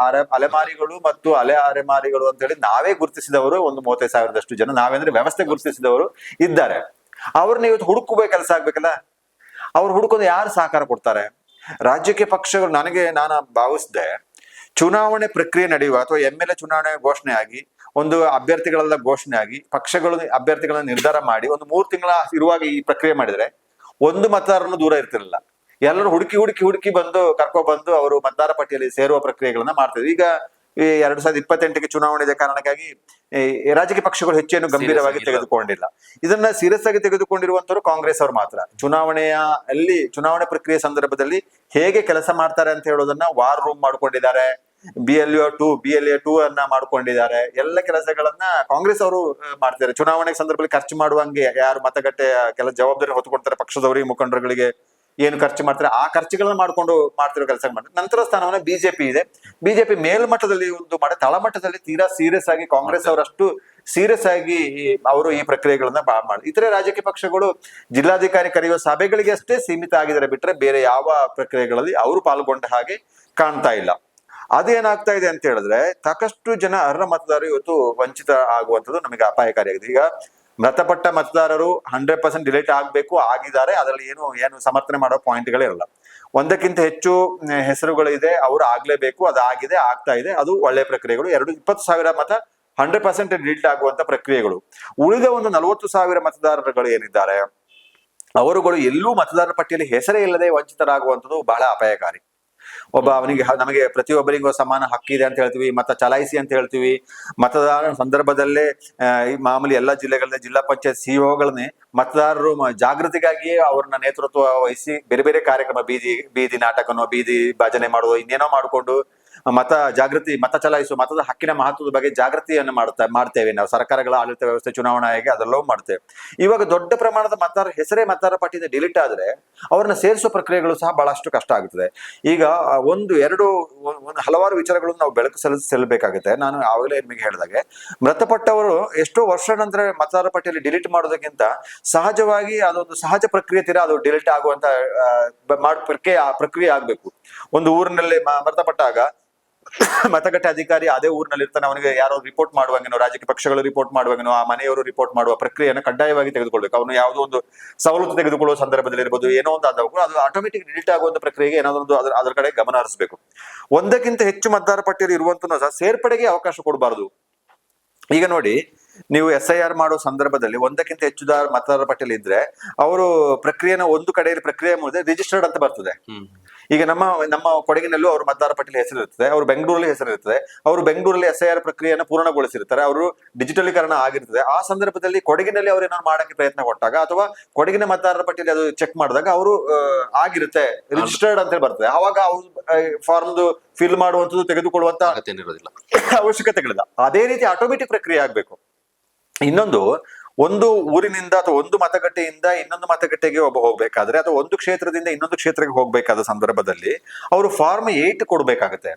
ಅಲೆಮಾರಿಗಳು ಮತ್ತು ಅಲೆಮಾರಿಗಳು ಅಂತ ಹೇಳಿ ನಾವೇ ಗುರುತಿಸಿದವರು ಒಂದು 35 ಸಾವಿರದಷ್ಟು ಜನ, ನಾವೇಂದ್ರೆ ವ್ಯವಸ್ಥೆ ಗುರುತಿಸಿದವರು ಇದ್ದಾರೆ. ಅವ್ರನ್ನ ಇವತ್ತು ಹುಡುಕುವ ಕೆಲಸ ಆಗ್ಬೇಕಲ್ಲ. ಅವ್ರು ಹುಡುಕೋದು ಯಾರು ಸಹಕಾರ ಕೊಡ್ತಾರೆ? ರಾಜಕೀಯ ಪಕ್ಷಗಳು. ನಾನು ಭಾವಿಸಿದೆ ಚುನಾವಣೆ ಪ್ರಕ್ರಿಯೆ ನಡೆಯುವ ಅಥವಾ MLA ಚುನಾವಣೆ ಘೋಷಣೆ ಆಗಿ ಒಂದು ಅಭ್ಯರ್ಥಿಗಳೆಲ್ಲ ಘೋಷಣೆ ಆಗಿ ಪಕ್ಷಗಳು ಅಭ್ಯರ್ಥಿಗಳನ್ನ ನಿರ್ಧಾರ ಮಾಡಿ ಒಂದು 3 ತಿಂಗಳ ಇರುವಾಗ ಈ ಪ್ರಕ್ರಿಯೆ ಮಾಡಿದ್ರೆ ಒಂದು ಮತದಾರನು ದೂರ ಇರ್ತಿರಲಿಲ್ಲ. ಎಲ್ಲರೂ ಹುಡುಕಿ ಬಂದು ಕರ್ಕೊಬಂದು ಅವರು ಮತದಾರ ಪಟ್ಟಿಯಲ್ಲಿ ಸೇರುವ ಪ್ರಕ್ರಿಯೆಗಳನ್ನ ಮಾಡ್ತಿದ್ರು. ಈಗ ಈ 2028ಕ್ಕೆ ಚುನಾವಣೆ ಇದೆ ಕಾರಣಕ್ಕಾಗಿ ರಾಜಕೀಯ ಪಕ್ಷಗಳು ಹೆಚ್ಚೇನು ಗಂಭೀರವಾಗಿ ತೆಗೆದುಕೊಂಡಿಲ್ಲ. ಇದನ್ನ ಸೀರಿಯಸ್ ಆಗಿ ತೆಗೆದುಕೊಂಡಿರುವಂತವರು ಕಾಂಗ್ರೆಸ್ ಅವರು ಮಾತ್ರ. ಚುನಾವಣೆ ಪ್ರಕ್ರಿಯೆ ಸಂದರ್ಭದಲ್ಲಿ ಹೇಗೆ ಕೆಲಸ ಮಾಡ್ತಾರೆ ಅಂತ ಹೇಳೋದನ್ನ ವಾರ್ ರೂಮ್ ಮಾಡ್ಕೊಂಡಿದ್ದಾರೆ, BLA2 ಅನ್ನ ಮಾಡ್ಕೊಂಡಿದ್ದಾರೆ. ಎಲ್ಲ ಕೆಲಸಗಳನ್ನ ಕಾಂಗ್ರೆಸ್ ಅವರು ಮಾಡ್ತಿದ್ದಾರೆ. ಚುನಾವಣೆ ಸಂದರ್ಭದಲ್ಲಿ ಖರ್ಚು ಮಾಡುವಂಗೆ ಯಾರು ಮತಗಟ್ಟೆ ಕೆಲ ಜವಾಬ್ದಾರಿ ಹೊತ್ತುಕೊಡ್ತಾರೆ ಪಕ್ಷದವರಿಗೆ, ಮುಖಂಡರುಗಳಿಗೆ ಏನು ಖರ್ಚು ಮಾಡ್ತಾರೆ ಆ ಖರ್ಚುಗಳನ್ನ ಮಾಡ್ತಿರೋ ಕೆಲಸ ಮಾಡ್ತಾರೆ. ನಂತರ ಸ್ಥಾನವನ್ನ ಬಿಜೆಪಿ ಇದೆ. ಬಿಜೆಪಿ ಮೇಲ್ಮಟ್ಟದಲ್ಲಿ ಒಂದು ತಳಮಟ್ಟದಲ್ಲಿ ತೀರಾ ಸೀರಿಯಸ್ ಆಗಿ ಕಾಂಗ್ರೆಸ್ ಅವರಷ್ಟು ಸೀರಿಯಸ್ ಆಗಿ ಅವರು ಈ ಪ್ರಕ್ರಿಯೆಗಳನ್ನ ಮಾಡಿ ಇತರೆ ರಾಜಕೀಯ ಪಕ್ಷಗಳು ಜಿಲ್ಲಾಧಿಕಾರಿ ಕರೆಯುವ ಸಭೆಗಳಿಗೆ ಅಷ್ಟೇ ಸೀಮಿತ ಆಗಿದ್ದಾರೆ ಬಿಟ್ರೆ ಬೇರೆ ಯಾವ ಪ್ರಕ್ರಿಯೆಗಳಲ್ಲಿ ಅವರು ಪಾಲ್ಗೊಂಡ ಹಾಗೆ ಕಾಣ್ತಾ ಇಲ್ಲ. ಅದೇನಾಗ್ತಾ ಇದೆ ಅಂತ ಹೇಳಿದ್ರೆ ಸಾಕಷ್ಟು ಜನ ಅರ್ಹ ಮತದಾರರು ಇವತ್ತು ವಂಚಿತ ಆಗುವಂಥದ್ದು ನಮಗೆ ಅಪಾಯಕಾರಿಯಾಗಿದೆ. ಈಗ ಮೃತಪಟ್ಟ ಮತದಾರರು 100% ಡಿಲೀಟ್ ಆಗ್ಬೇಕು, ಆಗಿದ್ದಾರೆ, ಅದರಲ್ಲಿ ಏನು ಸಮರ್ಥನೆ ಮಾಡೋ ಪಾಯಿಂಟ್ಗಳೇ ಇರಲ್ಲ. ಒಂದಕ್ಕಿಂತ ಹೆಚ್ಚು ಹೆಸರುಗಳಿದೆ, ಅವ್ರು ಆಗ್ಲೇಬೇಕು, ಅದಾಗಿದೆ, ಆಗ್ತಾ ಇದೆ, ಅದು ಒಳ್ಳೆ ಪ್ರಕ್ರಿಯೆಗಳು. 20,000 ಮತ 100% ಡಿಲೀಟ್ ಆಗುವಂತ ಪ್ರಕ್ರಿಯೆಗಳು. ಉಳಿದ ಒಂದು 40,000 ಮತದಾರರುಗಳು ಏನಿದ್ದಾರೆ ಅವರುಗಳು ಎಲ್ಲೂ ಮತದಾರರ ಪಟ್ಟಿಯಲ್ಲಿ ಹೆಸರೇ ಇಲ್ಲದೆ ವಂಚಿತರಾಗುವಂಥದ್ದು ಬಹಳ ಅಪಾಯಕಾರಿ. ನಮಗೆ ಪ್ರತಿಯೊಬ್ಬರಿಗೂ ಸಮಾನ ಹಕ್ಕಿದೆ ಅಂತ ಹೇಳ್ತೀವಿ, ಮತ ಚಲಾಯಿಸಿ ಅಂತ ಹೇಳ್ತೀವಿ. ಮತದಾನ ಸಂದರ್ಭದಲ್ಲೇ ಮಾಮೂಲಿ ಎಲ್ಲ ಜಿಲ್ಲೆಗಳಲ್ಲಿ ಜಿಲ್ಲಾ ಪಂಚಾಯತ್ ಸಿಇಒಗಳನ್ನೇ ಮತದಾರರು ಜಾಗೃತಿಗಾಗಿಯೇ ಅವ್ರನ್ನ ನೇತೃತ್ವ ವಹಿಸಿ ಬೇರೆ ಬೇರೆ ಕಾರ್ಯಕ್ರಮ, ಬೀದಿ ನಾಟಕನೋ, ಬೀದಿ ಭಜನೆ ಮಾಡೋದು, ಇನ್ನೇನೋ ಮಾಡಿಕೊಂಡು ಮತ ಚಲಾಯಿಸುವ ಮತದ ಹಕ್ಕಿನ ಮಹತ್ವದ ಬಗ್ಗೆ ಜಾಗೃತಿಯನ್ನು ಮಾಡ್ತೇವೆ ನಾವು. ಸರ್ಕಾರಗಳ ಆಡಳಿತ ವ್ಯವಸ್ಥೆ, ಚುನಾವಣಾ ಆಯೋಗ ಅದೆಲ್ಲವೂ ಮಾಡ್ತೇವೆ. ಇವಾಗ ದೊಡ್ಡ ಪ್ರಮಾಣದ ಮತದಾರ ಪಟ್ಟಿಯಿಂದ ಡಿಲೀಟ್ ಆದ್ರೆ ಅವ್ರನ್ನ ಸೇರಿಸುವ ಪ್ರಕ್ರಿಯೆಗಳು ಸಹ ಬಹಳಷ್ಟು ಕಷ್ಟ ಆಗುತ್ತದೆ. ಈಗ ಒಂದು ಹಲವಾರು ವಿಚಾರಗಳನ್ನು ನಾವು ಬೆಳಕು ಸೆಲ್ಲಬೇಕಾಗುತ್ತೆ. ನಾನು ಆವಾಗಲೇ ನಿಮಗೆ ಹೇಳಿದಾಗೆ ಮೃತಪಟ್ಟವರು ಎಷ್ಟೋ ವರ್ಷ ನಂತರ ಮತದಾರ ಪಟ್ಟಿಯಲ್ಲಿ ಡಿಲೀಟ್ ಮಾಡೋದಕ್ಕಿಂತ ಸಹಜವಾಗಿ ಅದೊಂದು ಸಹಜ ಪ್ರಕ್ರಿಯೆ ತೀರ ಅದು ಡಿಲೀಟ್ ಆಗುವಂತ ಪ್ರಕ್ರಿಯೆ ಆಗ್ಬೇಕು. ಒಂದು ಊರಿನಲ್ಲಿ ಮೃತಪಟ್ಟಾಗ ಮತಗಟ್ಟೆ ಅಧಿಕಾರಿ ಅದೇ ಊರಿನಲ್ಲಿ ಇರ್ತಾನೆ, ಅವನಿಗೆ ಯಾರೋ ರಿಪೋರ್ಟ್ ಮಾಡುವಾಗೇನೋ, ರಾಜಕೀಯ ಪಕ್ಷಗಳು ರಿಪೋರ್ಟ್ ಮಾಡುವಾಗೇನೋ, ಆ ಮನೆಯವರು ರಿಪೋರ್ಟ್ ಮಾಡುವ ಪ್ರಕ್ರಿಯೆಯನ್ನು ಕಡ್ಡಾಯವಾಗಿ ತೆಗೆದುಕೊಳ್ಬೇಕು. ಅವನು ಯಾವುದೋ ಒಂದು ಸವಲತ್ತು ತೆಗೆದುಕೊಳ್ಳುವ ಸಂದರ್ಭದಲ್ಲಿ ಇರ್ಬೋದು, ಏನೋ ಒಂದು ಆದಾಗ ಅದು ಆಟೋಮೆಟಿಕ್ ಡಿಲೀಟ್ ಆಗುವಂತ ಪ್ರಕ್ರಿಯೆಗೆ ಏನಾದ್ರು ಅದರ ಕಡೆ ಗಮನ ಹರಿಸಬೇಕು. ಒಂದಕ್ಕಿಂತ ಹೆಚ್ಚು ಮತದಾರ ಪಟ್ಟಿಯಲ್ಲಿ ಇರುವಂತನೂ ಸಹ ಸೇರ್ಪಡೆಗೆ ಅವಕಾಶ ಕೊಡಬಾರದು. ಈಗ ನೋಡಿ, ನೀವು SIR ಮಾಡೋ ಸಂದರ್ಭದಲ್ಲಿ ಒಂದಕ್ಕಿಂತ ಹೆಚ್ಚು ಮತದಾರರ ಪಟ್ಟಿಯಲ್ಲಿ ಇದ್ರೆ ಅವರು ಪ್ರಕ್ರಿಯೆನ ಒಂದು ಕಡೆಯಲ್ಲಿ ಪ್ರಕ್ರಿಯೆ ಮುಂದೆ ರಿಜಿಸ್ಟರ್ಡ್ ಅಂತ ಬರ್ತದೆ. ಈಗ ನಮ್ಮ ಕೊಡಗಿನಲ್ಲೂ ಅವ್ರ ಮತದಾರ ಪಟ್ಟಿಯಲ್ಲಿ ಹೆಸರು ಇರ್ತದೆ, ಅವ್ರು ಬೆಂಗಳೂರಲ್ಲಿ ಹೆಸರು ಇರ್ತದೆ, ಅವರು ಬೆಂಗಳೂರಲ್ಲಿ SIR ಪ್ರಕ್ರಿಯೆಯನ್ನು ಪೂರ್ಣಗೊಳಿಸಿರ್ತಾರೆ, ಅವರು ಡಿಜಿಟಲೀಕರಣ ಆಗಿರ್ತದೆ. ಆ ಸಂದರ್ಭದಲ್ಲಿ ಕೊಡಗಿನಲ್ಲಿ ಅವ್ರು ಏನಾದ್ರು ಮಾಡಕ್ಕೆ ಪ್ರಯತ್ನ ಕೊಟ್ಟಾಗ ಅಥವಾ ಕೊಡಗಿನ ಮತದಾರರ ಪಟ್ಟಿಯಲ್ಲಿ ಅದು ಚೆಕ್ ಮಾಡಿದಾಗ ಅವರು ಆಗಿರುತ್ತೆ, ರಿಜಿಸ್ಟರ್ಡ್ ಅಂತ ಬರ್ತದೆ. ಅವಾಗ ಅವ್ರು ಫಾರ್ಮ್ ಫಿಲ್ ಮಾಡುವಂಥದ್ದು ತೆಗೆದುಕೊಳ್ಳುವಂತ ಅವಶ್ಯಕತೆಗಳಿಲ್ಲ. ಅದೇ ರೀತಿ ಆಟೋಮೆಟಿಕ್ ಪ್ರಕ್ರಿಯೆ ಆಗ್ಬೇಕು. ಇನ್ನೊಂದು, ಒಂದು ಊರಿನಿಂದ ಅಥವಾ ಒಂದು ಮತಗಟ್ಟೆಯಿಂದ ಇನ್ನೊಂದು ಮತಗಟ್ಟೆಗೆ ಹೋಗ್ಬೇಕಾದ್ರೆ ಅಥವಾ ಒಂದು ಕ್ಷೇತ್ರದಿಂದ ಇನ್ನೊಂದು ಕ್ಷೇತ್ರಕ್ಕೆ ಹೋಗ್ಬೇಕಾದ ಸಂದರ್ಭದಲ್ಲಿ ಅವರು ಫಾರ್ಮ್ 8 ಕೊಡ್ಬೇಕಾಗುತ್ತೆ.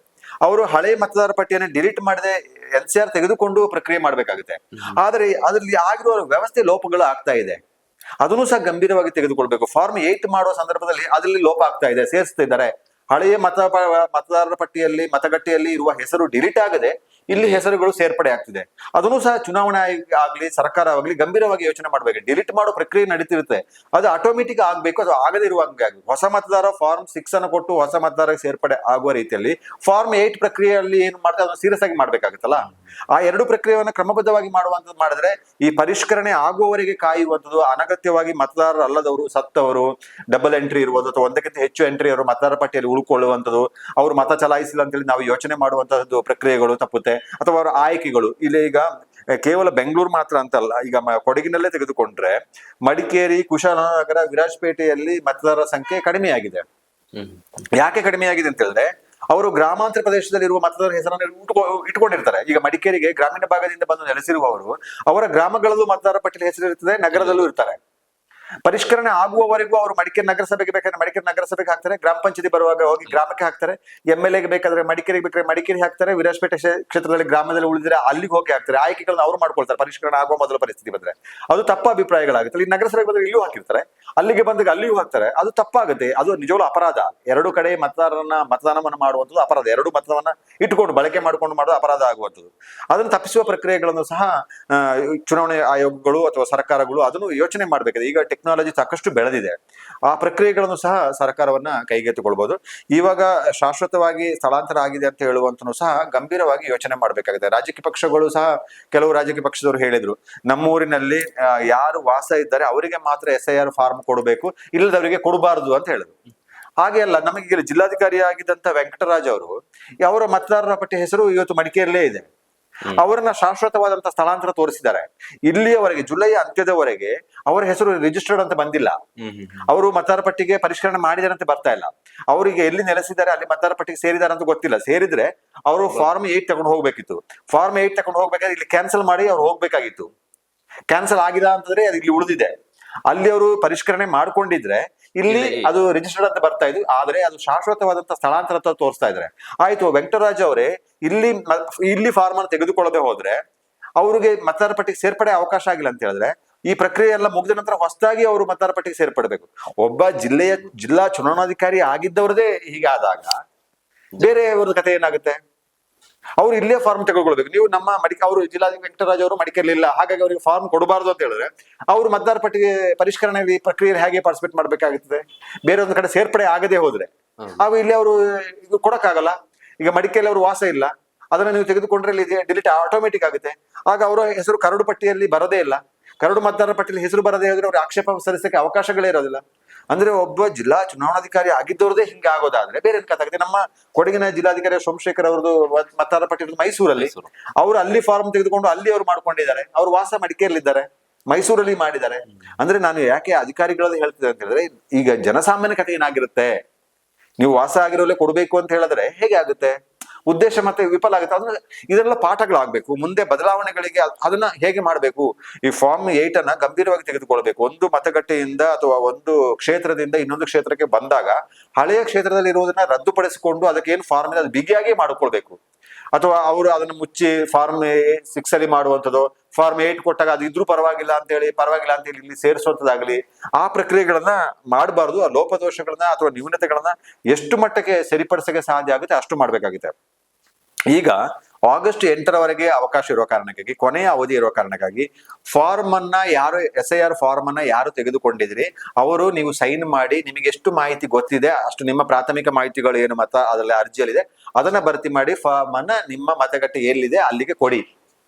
ಅವರು ಹಳೆ ಮತದಾರ ಪಟ್ಟಿಯನ್ನು ಡಿಲೀಟ್ ಮಾಡದೆ NCR ತೆಗೆದುಕೊಂಡು ಪ್ರಕ್ರಿಯೆ ಮಾಡ್ಬೇಕಾಗುತ್ತೆ. ಆದ್ರೆ ಅದರಲ್ಲಿ ಆಗಿರುವ ವ್ಯವಸ್ಥೆ ಲೋಪಗಳು ಆಗ್ತಾ ಇದೆ, ಅದನ್ನು ಸಹ ಗಂಭೀರವಾಗಿ ತೆಗೆದುಕೊಳ್ಬೇಕು. ಫಾರ್ಮ್ 8 ಮಾಡುವ ಸಂದರ್ಭದಲ್ಲಿ ಅದರಲ್ಲಿ ಲೋಪ ಆಗ್ತಾ ಇದೆ, ಸೇರಿಸ್ತಾ ಇದ್ದಾರೆ. ಹಳೆಯ ಮತದಾರರ ಪಟ್ಟಿಯಲ್ಲಿ ಮತಗಟ್ಟೆಯಲ್ಲಿ ಇರುವ ಹೆಸರು ಡಿಲೀಟ್ ಆಗದೆ ಇಲ್ಲಿ ಹೆಸರುಗಳು ಸೇರ್ಪಡೆ ಆಗ್ತಿದೆ. ಅದನ್ನು ಸಹ ಚುನಾವಣಾ ಆಯೋಗ ಆಗ್ಲಿ ಸರ್ಕಾರ ಆಗ್ಲಿ ಗಂಭೀರವಾಗಿ ಯೋಚನೆ ಮಾಡ್ಬೇಕು. ಡಿಲೀಟ್ ಮಾಡೋ ಪ್ರಕ್ರಿಯೆ ನಡೀತಿರುತ್ತೆ, ಅದು ಆಟೋಮೆಟಿಕ್ ಆಗ್ಬೇಕು, ಅದು ಆಗದೇ ಇರುವಂಗೆ ಆಗ್ಬೇಕು. ಹೊಸ ಮತದಾರ ಫಾರ್ಮ್ 6 ಅನ್ನು ಕೊಟ್ಟು ಹೊಸ ಮತದಾರ ಸೇರ್ಪಡೆ ಆಗುವ ರೀತಿಯಲ್ಲಿ ಫಾರ್ಮ್ 8 ಪ್ರಕ್ರಿಯೆಯಲ್ಲಿ ಏನು ಮಾಡ್ತಾರೆ ಅದನ್ನು ಸೀರಿಯಸ್ ಆಗಿ ಮಾಡ್ಬೇಕಾಗುತ್ತಲ್ಲ. ಆ ಎರಡು ಪ್ರಕ್ರಿಯೆಯನ್ನು ಕ್ರಮಬದ್ಧವಾಗಿ ಮಾಡುವಂಥದ್ದು ಮಾಡಿದ್ರೆ ಈ ಪರಿಷ್ಕರಣೆ ಆಗುವವರೆಗೆ ಕಾಯುವಂಥದ್ದು, ಅನಗತ್ಯವಾಗಿ ಮತದಾರರು ಅಲ್ಲದವರು, ಸತ್ತವರು, ಡಬಲ್ ಎಂಟ್ರಿ ಇರುವುದು ಅಥವಾ ಒಂದಕ್ಕಿಂತ ಹೆಚ್ಚು ಎಂಟ್ರಿ ಅವರು ಮತದಾರ ಪಟ್ಟಿಯಲ್ಲಿ ಉಳ್ಕೊಳ್ಳುವಂಥದ್ದು, ಅವರು ಮತ ಚಲಾಯಿಸಿಲ್ಲ ಅಂತೇಳಿ ನಾವು ಯೋಚನೆ ಮಾಡುವಂತಹದ್ದು ಪ್ರಕ್ರಿಯೆಗಳು ತಪ್ಪುತ್ತೆ. ಅಥವಾ ಅವರ ಆಯ್ಕೆಗಳು ಇಲ್ಲಿ ಈಗ ಕೇವಲ ಬೆಂಗಳೂರು ಮಾತ್ರ ಅಂತಲ್ಲ, ಈಗ ಕೊಡಗಿನಲ್ಲೇ ತೆಗೆದುಕೊಂಡ್ರೆ ಮಡಿಕೇರಿ, ಕುಶಾಲನಗರ, ವಿರಾಜಪೇಟೆಯಲ್ಲಿ ಮತದಾರರ ಸಂಖ್ಯೆ ಕಡಿಮೆಯಾಗಿದೆ. ಯಾಕೆ ಕಡಿಮೆಯಾಗಿದೆ ಅಂತ ಹೇಳಿದ್ರೆ ಅವರು ಗ್ರಾಮಾಂತರ ಪ್ರದೇಶದಲ್ಲಿ ಇರುವ ಮತದಾರರ ಹೆಸರನ್ನು ಇಟ್ಕೊಂಡಿರ್ತಾರೆ. ಈಗ ಮಡಿಕೇರಿಗೆ ಗ್ರಾಮೀಣ ಭಾಗದಿಂದ ಬಂದು ನೆಲೆಸಿರುವವರು ಅವರ ಗ್ರಾಮಗಳಲ್ಲೂ ಮತದಾರ ಪಟ್ಟಿಯಲ್ಲಿ ಹೆಸರು ಇರ್ತದೆ, ನಗರದಲ್ಲೂ ಇರ್ತಾರೆ. ಪರಿಷ್ಕರಣೆ ಆಗುವವರೆಗೂ ಅವರು ಮಡಿಕೇರಿ ನಗರಸಭೆಗೆ ಬೇಕಾದ್ರೆ ಮಡಿಕೇರಿ ನಗರಸಭೆಗೆ ಹಾಕ್ತಾರೆ, ಗ್ರಾಮ ಪಂಚಾಯತಿ ಬರುವಾಗ ಹೋಗಿ ಗ್ರಾಮಕ್ಕೆ ಹಾಕ್ತಾರೆ, MLAಗೆ ಬೇಕಾದ್ರೆ ಮಡಿಕೇರಿಗೆ ಬೇಕಾದ್ರೆ ಮಡಿಕೇರಿ ಹಾಕ್ತಾರೆ, ವಿರಾಜಪೇಟೆ ಕ್ಷೇತ್ರದಲ್ಲಿ ಗ್ರಾಮದಲ್ಲಿ ಉಳಿದ್ರೆ ಅಲ್ಲಿಗೆ ಹೋಗಿ ಹಾಕ್ತಾರೆ. ಆಯ್ಕೆಗಳನ್ನ ಅವ್ರು ಮಾಡ್ಕೊಳ್ತಾರೆ ಪರಿಷ್ಕರಣೆ ಆಗುವ ಮೊದಲ ಪರಿಸ್ಥಿತಿ ಬಂದ್ರೆ. ಅದು ತಪ್ಪ ಅಭಿಪ್ರಾಯಗಳಾಗುತ್ತೆ. ಈ ನಗರಸಭೆಗೆ ಬಂದ್ರೆ ಇಲ್ಲಿಯೂ ಹಾಕಿರ್ತಾರೆ, ಅಲ್ಲಿಗೆ ಬಂದಾಗ ಅಲ್ಲಿಯೂ ಹಾಕ್ತಾರೆ. ಅದು ತಪ್ಪಾಗುತ್ತೆ, ಅದು ನಿಜವಾಗ್ಲೂ ಅಪರಾಧ. ಎರಡು ಕಡೆ ಮತದಾನವನ್ನು ಮಾಡುವಂಥದ್ದು ಅಪರಾಧ. ಎರಡು ಮತವನ್ನ ಇಟ್ಕೊಂಡು ಬಳಕೆ ಮಾಡ್ಕೊಂಡು ಮಾಡೋದು ಅಪರಾಧ ಆಗುವಂಥದ್ದು. ಅದನ್ನು ತಪ್ಪಿಸುವ ಪ್ರಕ್ರಿಯೆಗಳನ್ನು ಸಹ ಚುನಾವಣೆ ಆಯೋಗಗಳು ಅಥವಾ ಸರ್ಕಾರಗಳು ಅದನ್ನು ಯೋಚನೆ ಮಾಡ್ಬೇಕಾಗಿದೆ. ಈಗ ಟೆಕ್ನಾಲಜಿ ಸಾಕಷ್ಟು ಬೆಳೆದಿದೆ. ಆ ಪ್ರಕ್ರಿಯೆಗಳನ್ನು ಸಹ ಸರ್ಕಾರವನ್ನ ಕೈಗೆತ್ತಿಕೊಳ್ಬಹುದು. ಇವಾಗ ಶಾಶ್ವತವಾಗಿ ಸ್ಥಳಾಂತರ ಆಗಿದೆ ಅಂತ ಹೇಳುವಂತನೂ ಸಹ ಗಂಭೀರವಾಗಿ ಯೋಚನೆ ಮಾಡಬೇಕಾಗಿದೆ. ರಾಜಕೀಯ ಪಕ್ಷಗಳು ಸಹ, ಕೆಲವು ರಾಜಕೀಯ ಪಕ್ಷದವರು ಹೇಳಿದ್ರು, ನಮ್ಮೂರಿನಲ್ಲಿ ಯಾರು ವಾಸ ಇದ್ದಾರೆ ಅವರಿಗೆ ಮಾತ್ರ SIR ಫಾರ್ಮ್ ಕೊಡಬೇಕು, ಇಲ್ಲದವರಿಗೆ ಕೊಡಬಾರದು ಅಂತ ಹೇಳಿದ್ರು. ಹಾಗೆ ಅಲ್ಲ, ನಮಗೆ ಜಿಲ್ಲಾಧಿಕಾರಿ ಆಗಿದ್ದಂತ ವೆಂಕಟರಾಜ್ ಅವರು, ಅವರ ಮತದಾರರ ಪಟ್ಟಿ ಹೆಸರು ಇವತ್ತು ಮಡಿಕೇರಿಯಲ್ಲೇ ಇದೆ. ಅವರನ್ನ ಶಾಶ್ವತವಾದಂತಹ ಸ್ಥಳಾಂತರ ತೋರಿಸಿದ್ದಾರೆ. ಇಲ್ಲಿಯವರೆಗೆ ಜುಲೈ ಅಂತ್ಯದವರೆಗೆ ಅವರ ಹೆಸರು ರಿಜಿಸ್ಟರ್ಡ್ ಅಂತ ಬಂದಿಲ್ಲ. ಅವರು ಮತದಾರ ಪಟ್ಟಿಗೆ ಪರಿಷ್ಕರಣೆ ಮಾಡಿದಾರೆ ಅಂತ ಬರ್ತಾ ಇಲ್ಲ. ಅವರಿಗೆ ಎಲ್ಲಿ ನೆಲೆಸಿದ್ದಾರೆ ಅಲ್ಲಿ ಮತದಾರ ಪಟ್ಟಿಗೆ ಸೇರಿದ್ದಾರೆ ಅಂತ ಗೊತ್ತಿಲ್ಲ. ಸೇರಿದ್ರೆ ಅವರು ಫಾರ್ಮ್ 8 ತಗೊಂಡು ಹೋಗ್ಬೇಕಿತ್ತು. ಫಾರ್ಮ್ 8 ತಗೊಂಡು ಹೋಗ್ಬೇಕಾದ್ರೆ ಇಲ್ಲಿ ಕ್ಯಾನ್ಸಲ್ ಮಾಡಿ ಅವ್ರು ಹೋಗ್ಬೇಕಾಗಿತ್ತು. ಕ್ಯಾನ್ಸಲ್ ಆಗಿಲ್ಲ ಅಂತಂದ್ರೆ ಅದು ಇಲ್ಲಿ ಉಳಿದಿದೆ. ಅಲ್ಲಿ ಅವರು ಪರಿಷ್ಕರಣೆ ಮಾಡ್ಕೊಂಡಿದ್ರೆ ಇಲ್ಲಿ ಅದು ರಿಜಿಸ್ಟರ್ಡ್ ಅಂತ ಬರ್ತಾ ಇದ್ವಿ. ಆದ್ರೆ ಅದು ಶಾಶ್ವತವಾದಂತ ಸ್ಥಳಾಂತರ ಅಂತ ತೋರಿಸ್ತಾ ಇದ್ದಾರೆ. ಆಯ್ತು, ವೆಂಕಟರಾಜ್ ಅವರೇ ಇಲ್ಲಿ ಫಾರ್ಮ್ ಅನ್ನು ತೆಗೆದುಕೊಳ್ಳದೆ ಹೋದ್ರೆ ಅವ್ರಿಗೆ ಮತದಾರ ಪಟ್ಟಿಗೆ ಸೇರ್ಪಡೆ ಅವಕಾಶ ಆಗಿಲ್ಲ ಅಂತ ಹೇಳಿದ್ರೆ ಈ ಪ್ರಕ್ರಿಯೆ ಎಲ್ಲ ಮುಗಿದ ನಂತರ ಹೊಸದಾಗಿ ಅವರು ಮತದಾರ ಪಟ್ಟಿಗೆ ಸೇರ್ಪಡಬೇಕು. ಒಬ್ಬ ಜಿಲ್ಲಾ ಚುನಾವಣಾಧಿಕಾರಿ ಆಗಿದ್ದವ್ರದೇ ಹೀಗಾದಾಗ ಬೇರೆಯವ್ರ ಕಥೆ ಏನಾಗುತ್ತೆ? ಅವ್ರು ಇಲ್ಲೇ ಫಾರ್ಮ್ ತೆಗೆದುಕೊಳ್ಬೇಕು. ನೀವು ನಮ್ಮ ಅವರು ಜಿಲ್ಲಾಧಿಕಾರಿ ವೆಂಕಟರಾಜ್ ಅವರು ಮಡಿಕೇರಿಲಿಲ್ಲ, ಹಾಗಾಗಿ ಅವರಿಗೆ ಫಾರ್ಮ್ ಕೊಡಬಾರ್ದು ಅಂತ ಹೇಳಿದ್ರೆ ಅವರು ಮತದಾರ ಪಟ್ಟಿಗೆ ಪರಿಷ್ಕರಣೆಯಲ್ಲಿ ಪ್ರಕ್ರಿಯೆ ಹೇಗೆ ಪಾರ್ಟಿಸಿಪೇಟ್ ಮಾಡ್ಬೇಕಾಗುತ್ತದೆ? ಬೇರೆ ಒಂದು ಕಡೆ ಸೇರ್ಪಡೆ ಆಗದೆ ಹೋದ್ರೆ ಅವು ಇಲ್ಲಿ ಅವರು ಇದು ಕೊಡಕ್ಕಾಗಲ್ಲ. ಈಗ ಮಡಿಕೇರಿಯಲ್ಲಿ ಅವರು ವಾಸ ಇಲ್ಲ, ಅದನ್ನ ನೀವು ತೆಗೆದುಕೊಂಡ್ರೆ ಇಲ್ಲಿ ಡಿಲೀಟ್ ಆಟೋಮೆಟಿಕ್ ಆಗುತ್ತೆ. ಆಗ ಅವರ ಹೆಸರು ಕರಡು ಪಟ್ಟಿಯಲ್ಲಿ ಬರದೇ ಇಲ್ಲ. ಕರಡು ಮತದಾರರ ಪಟ್ಟಿಯಲ್ಲಿ ಹೆಸರು ಬರದೇ ಹೋದ್ರೆ ಅವ್ರಿಗೆ ಆಕ್ಷೇಪ ಸಲ್ಲಿಸಕ್ಕೆ ಅವಕಾಶಗಳೇ ಇರೋದಿಲ್ಲ. ಅಂದ್ರೆ ಒಬ್ಬ ಜಿಲ್ಲಾ ಚುನಾವಣಾಧಿಕಾರಿ ಆಗಿದ್ದವ್ರದೇ ಹಿಂಗೆ ಆಗೋದಾದ್ರೆ ಬೇರೆ ಏನ್ ಕಥಾಗುತ್ತೆ? ನಮ್ಮ ಕೊಡಗಿನ ಜಿಲ್ಲಾಧಿಕಾರಿ ಸೋಮಶೇಖರ್ ಅವ್ರದ್ದು ಮತದಾರ ಪಟ್ಟಿ ಮೈಸೂರಲ್ಲಿ, ಅವರು ಅಲ್ಲಿ ಫಾರ್ಮ್ ತೆಗೆದುಕೊಂಡು ಅಲ್ಲಿ ಅವ್ರು ಮಾಡ್ಕೊಂಡಿದ್ದಾರೆ. ಅವ್ರು ವಾಸ ಮಡಿಕೇರಿಲಿದ್ದಾರೆ, ಮೈಸೂರಲ್ಲಿ ಮಾಡಿದ್ದಾರೆ. ಅಂದ್ರೆ ನಾನು ಯಾಕೆ ಅಧಿಕಾರಿಗಳಲ್ಲಿ ಹೇಳ್ತಿದ್ದೆ ಅಂತ ಹೇಳಿದ್ರೆ, ಈಗ ಜನಸಾಮಾನ್ಯ ಕಥೆ ಏನಾಗಿರುತ್ತೆ? ನೀವು ವಾಸ ಆಗಿರೋಲ್ಲೇ ಕೊಡ್ಬೇಕು ಅಂತ ಹೇಳಿದ್ರೆ ಹೇಗೆ ಆಗುತ್ತೆ? ಉದ್ದೇಶ ಮತ್ತೆ ವಿಫಲ ಆಗುತ್ತೆ. ಅದನ್ನ ಇದೆಲ್ಲ ಪಾಠಗಳಾಗ್ಬೇಕು. ಮುಂದೆ ಬದಲಾವಣೆಗಳಿಗೆ ಅದನ್ನ ಹೇಗೆ ಮಾಡ್ಬೇಕು? ಈ ಫಾರ್ಮ್ 8 ಅನ್ನ ಗಂಭೀರವಾಗಿ ತೆಗೆದುಕೊಳ್ಬೇಕು. ಒಂದು ಮತಗಟ್ಟೆಯಿಂದ ಅಥವಾ ಒಂದು ಕ್ಷೇತ್ರದಿಂದ ಇನ್ನೊಂದು ಕ್ಷೇತ್ರಕ್ಕೆ ಬಂದಾಗ ಹಳೆಯ ಕ್ಷೇತ್ರದಲ್ಲಿ ಇರುವುದನ್ನ ರದ್ದುಪಡಿಸಿಕೊಂಡು ಅದಕ್ಕೆ ಏನು ಫಾರ್ಮ್ ಇದೆ ಅದು ಬಿಗಿಯಾಗಿ ಮಾಡ್ಕೊಳ್ಬೇಕು. ಅಥವಾ ಅವರು ಅದನ್ನ ಮುಚ್ಚಿ ಫಾರ್ಮ್ 6 ಅಲ್ಲಿ ಮಾಡುವಂಥದ್ದು, ಫಾರ್ಮ್ 8 ಕೊಟ್ಟಾಗ ಅದು ಇದ್ರೂ ಪರವಾಗಿಲ್ಲ ಅಂತ ಹೇಳಿ ಇಲ್ಲಿ ಸೇರಿಸುವಂತದ್ದಾಗ್ಲಿ, ಆ ಪ್ರಕ್ರಿಯೆಗಳನ್ನ ಮಾಡಬಾರ್ದು. ಆ ಲೋಪದೋಷಗಳನ್ನ ಅಥವಾ ನ್ಯೂನತೆಗಳನ್ನ ಎಷ್ಟು ಮಟ್ಟಕ್ಕೆ ಸರಿಪಡಿಸಕ್ಕೆ ಸಾಧ್ಯ ಆಗುತ್ತೆ ಅಷ್ಟು ಮಾಡ್ಬೇಕಾಗುತ್ತೆ. ಈಗ ಆಗಸ್ಟ್ 8ರವರೆಗೆ ಅವಕಾಶ ಇರುವ ಕಾರಣಕ್ಕಾಗಿ, ಕೊನೆಯ ಅವಧಿ ಇರುವ ಕಾರಣಕ್ಕಾಗಿ ಫಾರ್ಮ್ ಅನ್ನ ಯಾರು SIR ಫಾರ್ಮ್ ಅನ್ನ ಯಾರು ತೆಗೆದುಕೊಂಡಿದ್ರಿ ಅವರು ನೀವು ಸೈನ್ ಮಾಡಿ, ನಿಮಗೆ ಎಷ್ಟು ಮಾಹಿತಿ ಗೊತ್ತಿದೆ ಅಷ್ಟು ನಿಮ್ಮ ಪ್ರಾಥಮಿಕ ಮಾಹಿತಿಗಳು ಏನು ಅದರಲ್ಲಿ ಅರ್ಜಿಯಲ್ಲಿದೆ ಅದನ್ನ ಭರ್ತಿ ಮಾಡಿ ಫಾರ್ಮ್ ಅನ್ನ ನಿಮ್ಮ ಮತಗಟ್ಟೆ ಎಲ್ಲಿದೆ ಅಲ್ಲಿಗೆ ಕೊಡಿ.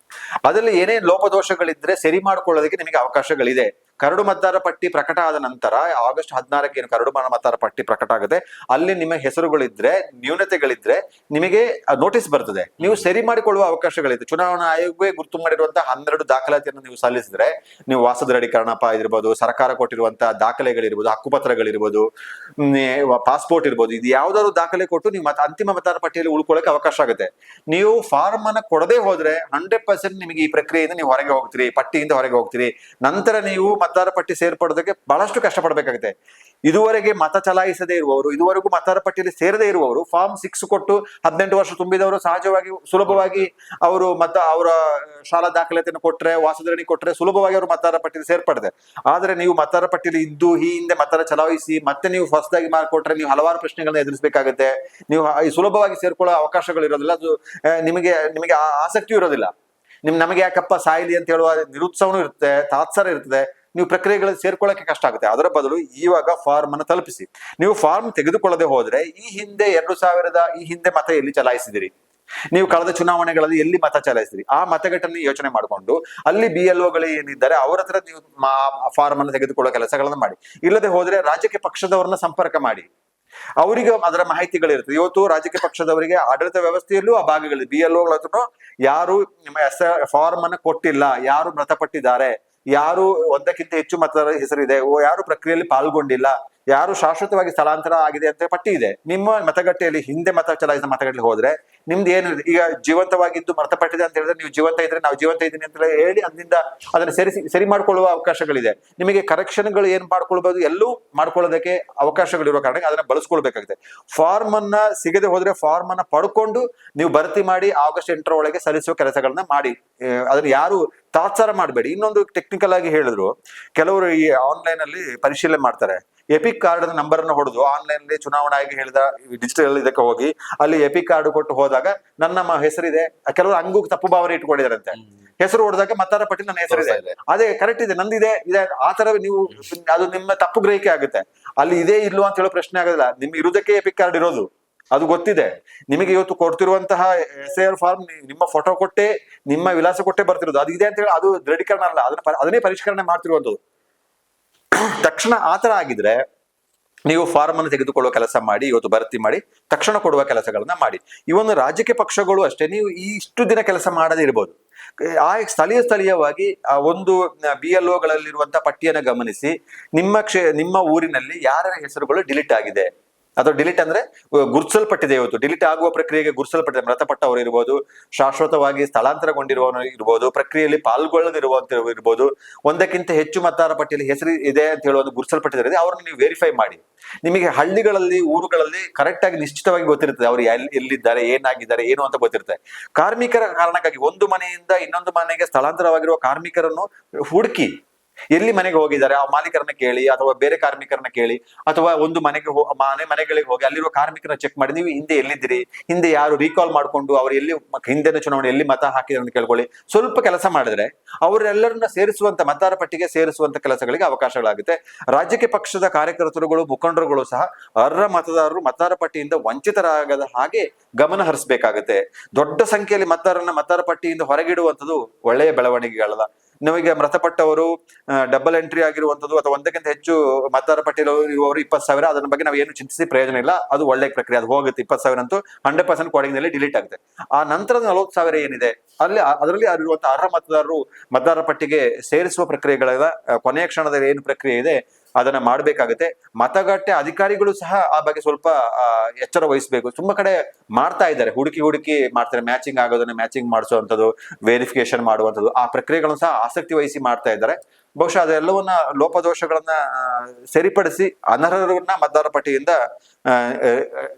ಅದರಲ್ಲಿ ಏನೇನು ಲೋಪದೋಷಗಳಿದ್ರೆ ಸರಿ ಮಾಡ್ಕೊಳ್ಳೋದಕ್ಕೆ ನಿಮಗೆ ಅವಕಾಶಗಳಿದೆ. ಕರಡು ಮತದಾರ ಪಟ್ಟಿ ಪ್ರಕಟ ಆದ ನಂತರ ಆಗಸ್ಟ್ 16ಕ್ಕೆ ಏನು ಕರಡು ಮತದಾರ ಪಟ್ಟಿ ಪ್ರಕಟ ಆಗುತ್ತೆ, ಅಲ್ಲಿ ನಿಮ್ಮ ಹೆಸರುಗಳಿದ್ರೆ ನ್ಯೂನತೆಗಳಿದ್ರೆ ನಿಮಗೆ ನೋಟಿಸ್ ಬರ್ತದೆ. ನೀವು ಸರಿ ಮಾಡಿಕೊಳ್ಳುವ ಅವಕಾಶಗಳಿದೆ. ಚುನಾವಣಾ ಆಯೋಗವೇ ಗುರುತು ಮಾಡಿರುವಂತಹ 12 ದಾಖಲಾತಿಯನ್ನು ನೀವು ಸಲ್ಲಿಸಿದ್ರೆ, ನೀವು ವಾಸ ದೃಢೀಕರಣ ಇರ್ಬೋದು, ಸರ್ಕಾರ ಕೊಟ್ಟಿರುವಂತಹ ದಾಖಲೆಗಳಿರ್ಬೋದು, ಹಕ್ಕುಪತ್ರಗಳಿರ್ಬೋದು, ಪಾಸ್ಪೋರ್ಟ್ ಇರ್ಬೋದು, ಇದು ಯಾವ್ದಾದ್ರು ದಾಖಲೆ ಕೊಟ್ಟು ನೀವು ಅಂತಿಮ ಮತದಾರ ಪಟ್ಟಿಯಲ್ಲಿ ಉಳ್ಕೊಳ್ಳಕ್ಕೆ ಅವಕಾಶ ಆಗುತ್ತೆ. ನೀವು ಫಾರ್ಮ್ ಅನ್ನ ಕೊಡದೆ ಹೋದ್ರೆ 100% ನಿಮಗೆ ಈ ಪ್ರಕ್ರಿಯೆಯಿಂದ ನೀವು ಹೊರಗೆ ಹೋಗ್ತೀರಿ, ಪಟ್ಟಿಯಿಂದ ಹೊರಗೆ ಹೋಗ್ತೀರಿ. ನಂತರ ನೀವು ಮತದಾರ ಪಟ್ಟಿ ಸೇರ್ಪಡೋದಕ್ಕೆ ಬಹಳಷ್ಟು ಕಷ್ಟಪಡಬೇಕಾಗುತ್ತೆ. ಇದುವರೆಗೆ ಮತ ಚಲಾಯಿಸದೇ ಇರುವವರು, ಇದುವರೆಗೂ ಮತದಾರ ಪಟ್ಟಿಯಲ್ಲಿ ಸೇರದೇ ಇರುವವರು ಫಾರ್ಮ್ 6 ಕೊಟ್ಟು 18 ವರ್ಷ ತುಂಬಿದವರು ಸಹಜವಾಗಿ ಸುಲಭವಾಗಿ ಅವರು ಅವರ ಶಾಲಾ ದಾಖಲಾತಿಯನ್ನು ಕೊಟ್ರೆ, ವಾಸದರಣಿ ಕೊಟ್ರೆ ಸುಲಭವಾಗಿ ಅವರು ಮತದಾರ ಪಟ್ಟಿಯಲ್ಲಿ ಸೇರ್ಪಡಿದೆ. ಆದ್ರೆ ನೀವು ಮತದಾರ ಪಟ್ಟಿಯಲ್ಲಿ ಇದ್ದು ಈ ಹಿಂದೆ ಮತದಾರ ಚಲಾಯಿಸಿ ಮತ್ತೆ ನೀವು ಹೊಸದಾಗಿ ಮಾಡಿಕೊಟ್ರೆ ನೀವು ಹಲವಾರು ಪ್ರಶ್ನೆಗಳನ್ನ ಎದುರಿಸಬೇಕಾಗುತ್ತೆ. ನೀವು ಸುಲಭವಾಗಿ ಸೇರ್ಕೊಳ್ಳೋ ಅವಕಾಶಗಳು ಇರೋದಿಲ್ಲ. ಅದು ನಿಮಗೆ ಆಸಕ್ತಿಯೂ ಇರೋದಿಲ್ಲ. ನಮಗೆ ಯಾಕಪ್ಪ ಸಾಯಿಲಿ ಅಂತ ಹೇಳುವ ನಿರುತ್ಸಾಹನೂ ಇರುತ್ತೆ, ತಾತ್ಸಾರ ಇರ್ತದೆ. ನೀವು ಪ್ರಕ್ರಿಯೆಗಳಲ್ಲಿ ಸೇರ್ಕೊಳ್ಳಕ್ಕೆ ಕಷ್ಟ ಆಗುತ್ತೆ. ಅದರ ಬದಲು ಇವಾಗ ಫಾರ್ಮ್ ಅನ್ನು ತಲುಪಿಸಿ. ನೀವು ಫಾರ್ಮ್ ತೆಗೆದುಕೊಳ್ಳದೆ ಹೋದ್ರೆ ಈ ಹಿಂದೆ 2000 ಈ ಹಿಂದೆ ಮತ ಎಲ್ಲಿ ಚಲಾಯಿಸಿದಿರಿ, ನೀವು ಕಳೆದ ಚುನಾವಣೆಗಳಲ್ಲಿ ಎಲ್ಲಿ ಮತ ಚಲಾಯಿಸಿದ್ರಿ, ಆ ಮತಗಟ್ಟನ್ನು ಯೋಚನೆ ಮಾಡಿಕೊಂಡು ಅಲ್ಲಿ BLOಗಳು ಏನಿದ್ದಾರೆ ಅವರ ಹತ್ರ ನೀವು ಫಾರ್ಮ್ ಅನ್ನು ತೆಗೆದುಕೊಳ್ಳೋ ಕೆಲಸಗಳನ್ನ ಮಾಡಿ. ಇಲ್ಲದೆ ಹೋದ್ರೆ ರಾಜಕೀಯ ಪಕ್ಷದವರನ್ನ ಸಂಪರ್ಕ ಮಾಡಿ, ಅವರಿಗೆ ಅದರ ಮಾಹಿತಿಗಳಿರ್ತದೆ. ಇವತ್ತು ರಾಜಕೀಯ ಪಕ್ಷದವರಿಗೆ ಆಡಳಿತ ವ್ಯವಸ್ಥೆಯಲ್ಲೂ ಆ ಭಾಗಗಳಿದೆ. BLOಗಳ ಹತ್ರ ಯಾರು ನಿಮ್ಮ ಫಾರ್ಮ್ ಅನ್ನು ಕೊಟ್ಟಿಲ್ಲ, ಯಾರು ಮೃತಪಟ್ಟಿದ್ದಾರೆ, ಯಾರು ಒಂದಕ್ಕಿಂತ ಹೆಚ್ಚು ಮತದಾರರ ಹೆಸರಿದೆ, ಯಾರು ಪ್ರಕ್ರಿಯೆಯಲ್ಲಿ ಪಾಲ್ಗೊಂಡಿಲ್ಲ, ಯಾರು ಶಾಶ್ವತವಾಗಿ ಸ್ಥಳಾಂತರ ಆಗಿದೆ ಅಂತ ಪಟ್ಟಿ ಇದೆ. ನಿಮ್ಮ ಮತಗಟ್ಟೆಯಲ್ಲಿ ಹಿಂದೆ ಮತ ಚಲಾಯಿಸಿದ ಮತಗಟ್ಟೆಗೆ ಹೋದ್ರೆ ನಿಮ್ದು ಏನು ಈಗ ಜೀವಂತವಾಗಿದ್ದು ಮೃತಪಟ್ಟಿದೆ ಅಂತ ಹೇಳಿದ್ರೆ ನೀವು ಜೀವಂತ ಇದ್ರೆ ನಾವು ಜೀವಂತ ಇದ್ದೀನಿ ಅಂತ ಹೇಳಿ ಅದರಿಂದ ಅದನ್ನ ಸರಿ ಮಾಡ್ಕೊಳ್ಳುವ ಅವಕಾಶಗಳಿದೆ. ನಿಮಗೆ ಕರೆಕ್ಷನ್ಗಳು ಏನ್ ಮಾಡ್ಕೊಳ್ಬಹುದು ಎಲ್ಲೂ ಮಾಡ್ಕೊಳ್ಳೋದಕ್ಕೆ ಅವಕಾಶಗಳಿರುವ ಕಾರಣ ಅದನ್ನ ಬಳಸ್ಕೊಳ್ಬೇಕಾಗುತ್ತೆ. ಫಾರ್ಮ್ ಅನ್ನ ಸಿಗದೆ ಹೋದ್ರೆ ಫಾರ್ಮ್ ಅನ್ನ ಪಡ್ಕೊಂಡು ನೀವು ಭರ್ತಿ ಮಾಡಿ ಆಗಸ್ಟ್ 8ರ ಒಳಗೆ ಸಲ್ಲಿಸುವ ಕೆಲಸಗಳನ್ನ ಮಾಡಿ. ಅದನ್ನ ಯಾರು ತಾತ್ಸಾರ ಮಾಡಬೇಡಿ. ಇನ್ನೊಂದು ಟೆಕ್ನಿಕಲ್ ಆಗಿ ಹೇಳಿದ್ರು, ಕೆಲವರು ಈ ಆನ್ಲೈನ್ ಅಲ್ಲಿ ಪರಿಶೀಲನೆ ಮಾಡ್ತಾರೆ. ಎಪಿಕ್ ಕಾರ್ಡ್ ನಂಬರ್ ಅನ್ನು ಹೊಡೆದು ಆನ್ಲೈನ್ ಚುನಾವಣಾ ಆಯೋಗ ಹೇಳಿದ ಡಿಜಿಟಲ್ ಇದಕ್ಕೆ ಹೋಗಿ ಅಲ್ಲಿ ಎಪಿಕ್ ಕಾರ್ಡ್ ಕೊಟ್ಟು ಹೋದಾಗ ನನ್ನ ಹೆಸರಿದೆ, ಕೆಲವರು ಹಂಗೂ ತಪ್ಪು ಭಾವನೆ ಇಟ್ಕೊಂಡಿದಾರಂತೆ. ಹೆಸರು ಹೊಡೆದಾಗ ಮತದಾರ ಪಟ್ಟಿ ನನ್ನ ಹೆಸರು ಇದೆ, ಅದೇ ಕರೆಕ್ಟ್ ಇದೆ, ನಂದಿದೆ ಇದೆ, ಆ ತರ ನೀವು ಅದು ನಿಮ್ಮ ತಪ್ಪು ಗ್ರಹಿಕೆ ಆಗುತ್ತೆ. ಅಲ್ಲಿ ಇದೇ ಇಲ್ವಾ ಅಂತ ಹೇಳೋ ಪ್ರಶ್ನೆ ಆಗೋದಿಲ್ಲ. ನಿಮ್ಗೆ ಇರುವುದಕ್ಕೆ ಎಪಿಕ್ ಕಾರ್ಡ್ ಇರೋದು ಅದು ಗೊತ್ತಿದೆ. ನಿಮಗೆ ಇವತ್ತು ಕೊಡ್ತಿರುವಂತಹ SIR ಫಾರ್ಮ್ ನಿಮ್ಮ ಫೋಟೋ ಕೊಟ್ಟೆ, ನಿಮ್ಮ ವಿಳಾಸ ಕೊಟ್ಟೆ ಬರ್ತಿರೋದು. ಅದು ಇದೆ ಅಂತ ಹೇಳಿ ಅದು ದೃಢೀಕರಣ ಅಲ್ಲ, ಅದನ್ನೇ ಪರಿಷ್ಕರಣೆ ಮಾಡ್ತಿರುವಂತದ್ದು. ತಕ್ಷಣ ಆತರ ಆಗಿದ್ರೆ ನೀವು ಫಾರ್ಮ್ ಅನ್ನು ತೆಗೆದುಕೊಳ್ಳುವ ಕೆಲಸ ಮಾಡಿ, ಇವತ್ತು ಭರ್ತಿ ಮಾಡಿ ತಕ್ಷಣ ಕೊಡುವ ಕೆಲಸಗಳನ್ನ ಮಾಡಿ. ಇವೊಂದು ರಾಜಕೀಯ ಪಕ್ಷಗಳು ಅಷ್ಟೇ, ನೀವು ಇಷ್ಟು ದಿನ ಕೆಲಸ ಮಾಡದೇ ಇರ್ಬೋದು. ಆ ಸ್ಥಳೀಯವಾಗಿ ಆ ಒಂದು BLOಗಳಲ್ಲಿರುವಂತಹ ಪಟ್ಟಿಯನ್ನು ಗಮನಿಸಿ, ನಿಮ್ಮ ಊರಿನಲ್ಲಿ ಯಾರ ಹೆಸರುಗಳು ಡಿಲೀಟ್ ಆಗಿದೆ ಅಥವಾ ಡಿಲೀಟ್ ಅಂದ್ರೆ ಗುರುತಿಸಲ್ಪಟ್ಟಿದೆ, ಇವತ್ತು ಡಿಲೀಟ್ ಆಗುವ ಪ್ರಕ್ರಿಯೆಗೆ ಗುರುತಿಸಲ್ಪಟ್ಟಿದೆ, ಮೃತಪಟ್ಟವರು ಇರ್ಬೋದು, ಶಾಶ್ವತವಾಗಿ ಸ್ಥಳಾಂತರಗೊಂಡಿರುವವರು ಇರ್ಬೋದು, ಪ್ರಕ್ರಿಯೆಯಲ್ಲಿ ಪಾಲ್ಗೊಳ್ಳದಿರುವಂತವರು ಇರ್ಬೋದು, ಒಂದಕ್ಕಿಂತ ಹೆಚ್ಚು ಮತದಾರ ಪಟ್ಟಿಯಲ್ಲಿ ಹೆಸರು ಇದೆ ಅಂತ ಹೇಳುವುದು ಗುರುತಿಸಲ್ಪಟ್ಟಿದೆ, ಅವ್ರನ್ನ ನೀವು ವೆರಿಫೈ ಮಾಡಿ. ನಿಮಗೆ ಹಳ್ಳಿಗಳಲ್ಲಿ ಊರುಗಳಲ್ಲಿ ಕರೆಕ್ಟ್ ಆಗಿ ನಿಶ್ಚಿತವಾಗಿ ಗೊತ್ತಿರ್ತದೆ ಅವರು ಎಲ್ಲಿದ್ದಾರೆ, ಏನಾಗಿದ್ದಾರೆ, ಏನು ಅಂತ ಗೊತ್ತಿರುತ್ತೆ. ಕಾರ್ಮಿಕರ ಕಾರಣಕ್ಕಾಗಿ ಒಂದು ಮನೆಯಿಂದ ಇನ್ನೊಂದು ಮನೆಗೆ ಸ್ಥಳಾಂತರವಾಗಿರುವ ಕಾರ್ಮಿಕರನ್ನು ಹುಡುಕಿ ಎಲ್ಲಿ ಮನೆಗೆ ಹೋಗಿದ್ದಾರೆ ಆ ಮಾಲೀಕರನ್ನ ಕೇಳಿ, ಅಥವಾ ಬೇರೆ ಕಾರ್ಮಿಕರನ್ನ ಕೇಳಿ, ಅಥವಾ ಒಂದು ಮನೆಗಳಿಗೆ ಹೋಗಿ ಅಲ್ಲಿರುವ ಕಾರ್ಮಿಕರನ್ನ ಚೆಕ್ ಮಾಡಿ, ನೀವು ಹಿಂದೆ ಎಲ್ಲಿದ್ದೀರಿ, ಹಿಂದೆ ಯಾರು ರೀಕಾಲ್ ಮಾಡ್ಕೊಂಡು ಅವ್ರು ಎಲ್ಲಿ ಹಿಂದಿನ ಚುನಾವಣೆ ಎಲ್ಲಿ ಮತ ಹಾಕಿದ್ರು ಅಂತ ಕೇಳ್ಕೊಳ್ಳಿ. ಸ್ವಲ್ಪ ಕೆಲಸ ಮಾಡಿದ್ರೆ ಅವರೆಲ್ಲರನ್ನ ಸೇರಿಸುವಂತ ಮತದಾರ ಪಟ್ಟಿಗೆ ಸೇರಿಸುವಂತ ಕೆಲಸಗಳಿಗೆ ಅವಕಾಶಗಳಾಗುತ್ತೆ. ರಾಜಕೀಯ ಪಕ್ಷದ ಕಾರ್ಯಕರ್ತರುಗಳು, ಮುಖಂಡರುಗಳು ಸಹ ಅರ್ಹ ಮತದಾರರು ಮತದಾರ ಪಟ್ಟಿಯಿಂದ ವಂಚಿತರಾಗದ ಹಾಗೆ ಗಮನ ಹರಿಸಬೇಕಾಗುತ್ತೆ. ದೊಡ್ಡ ಸಂಖ್ಯೆಯಲ್ಲಿ ಮತದಾರ ಪಟ್ಟಿಯಿಂದ ಹೊರಗಿಡುವಂಥದ್ದು ಒಳ್ಳೆಯ ಬೆಳವಣಿಗೆಗಳಲ್ಲ. ನಮಗೆ ಮೃತಪಟ್ಟವರು ಡಬಲ್ ಎಂಟ್ರಿ ಆಗಿರುವಂತದ್ದು ಅಥವಾ ಒಂದಕ್ಕಿಂತ ಹೆಚ್ಚು ಮತದಾರ ಪಟ್ಟಿಯಲ್ಲಿ ಇರುವವರು 20,000, ಅದನ್ನ ಬಗ್ಗೆ ನಾವು ಏನು ಚಿಂತಿಸಿ ಪ್ರಯೋಜನ ಇಲ್ಲ. ಅದು ಒಳ್ಳೆ ಪ್ರಕ್ರಿಯೆ, ಅದು ಹೋಗುತ್ತೆ. 20,000 ಅಂತೂ 100% ಕೋಡಿಂಗ್ ನಲ್ಲಿ ಡಿಲೀಟ್ ಆಗುತ್ತೆ. ಆ ನಂತರದ 40,000 ಏನಿದೆ ಅದರಲ್ಲಿ ಇರುವಂತಹ ಅರ್ಹ ಮತದಾರ ಪಟ್ಟಿಗೆ ಸೇರಿಸುವ ಪ್ರಕ್ರಿಯೆಗಳ ಕೊನೆಯ ಕ್ಷಣದಲ್ಲಿ ಏನು ಪ್ರಕ್ರಿಯೆ ಇದೆ ಅದನ್ನ ಮಾಡ್ಬೇಕಾಗತ್ತೆ. ಮತಗಟ್ಟೆ ಅಧಿಕಾರಿಗಳು ಸಹ ಆ ಬಗ್ಗೆ ಸ್ವಲ್ಪ ಎಚ್ಚರ ವಹಿಸಬೇಕು. ತುಂಬಾ ಕಡೆ ಮಾಡ್ತಾ ಇದ್ದಾರೆ, ಹುಡುಕಿ ಮಾಡ್ತಾರೆ, ಮ್ಯಾಚಿಂಗ್ ಆಗೋದನ್ನ ಮ್ಯಾಚಿಂಗ್ ಮಾಡಿಸುವಂಥದ್ದು, ವೆರಿಫಿಕೇಶನ್ ಮಾಡುವಂಥದ್ದು, ಆ ಪ್ರಕ್ರಿಯೆಗಳನ್ನು ಸಹ ಆಸಕ್ತಿ ವಹಿಸಿ ಮಾಡ್ತಾ ಇದ್ದಾರೆ. ಬಹುಶಃ ಅದೆಲ್ಲವನ್ನ ಲೋಪದೋಷಗಳನ್ನ ಸರಿಪಡಿಸಿ ಅನರ್ಹರನ್ನ ಮತದಾರ ಪಟ್ಟಿಯಿಂದ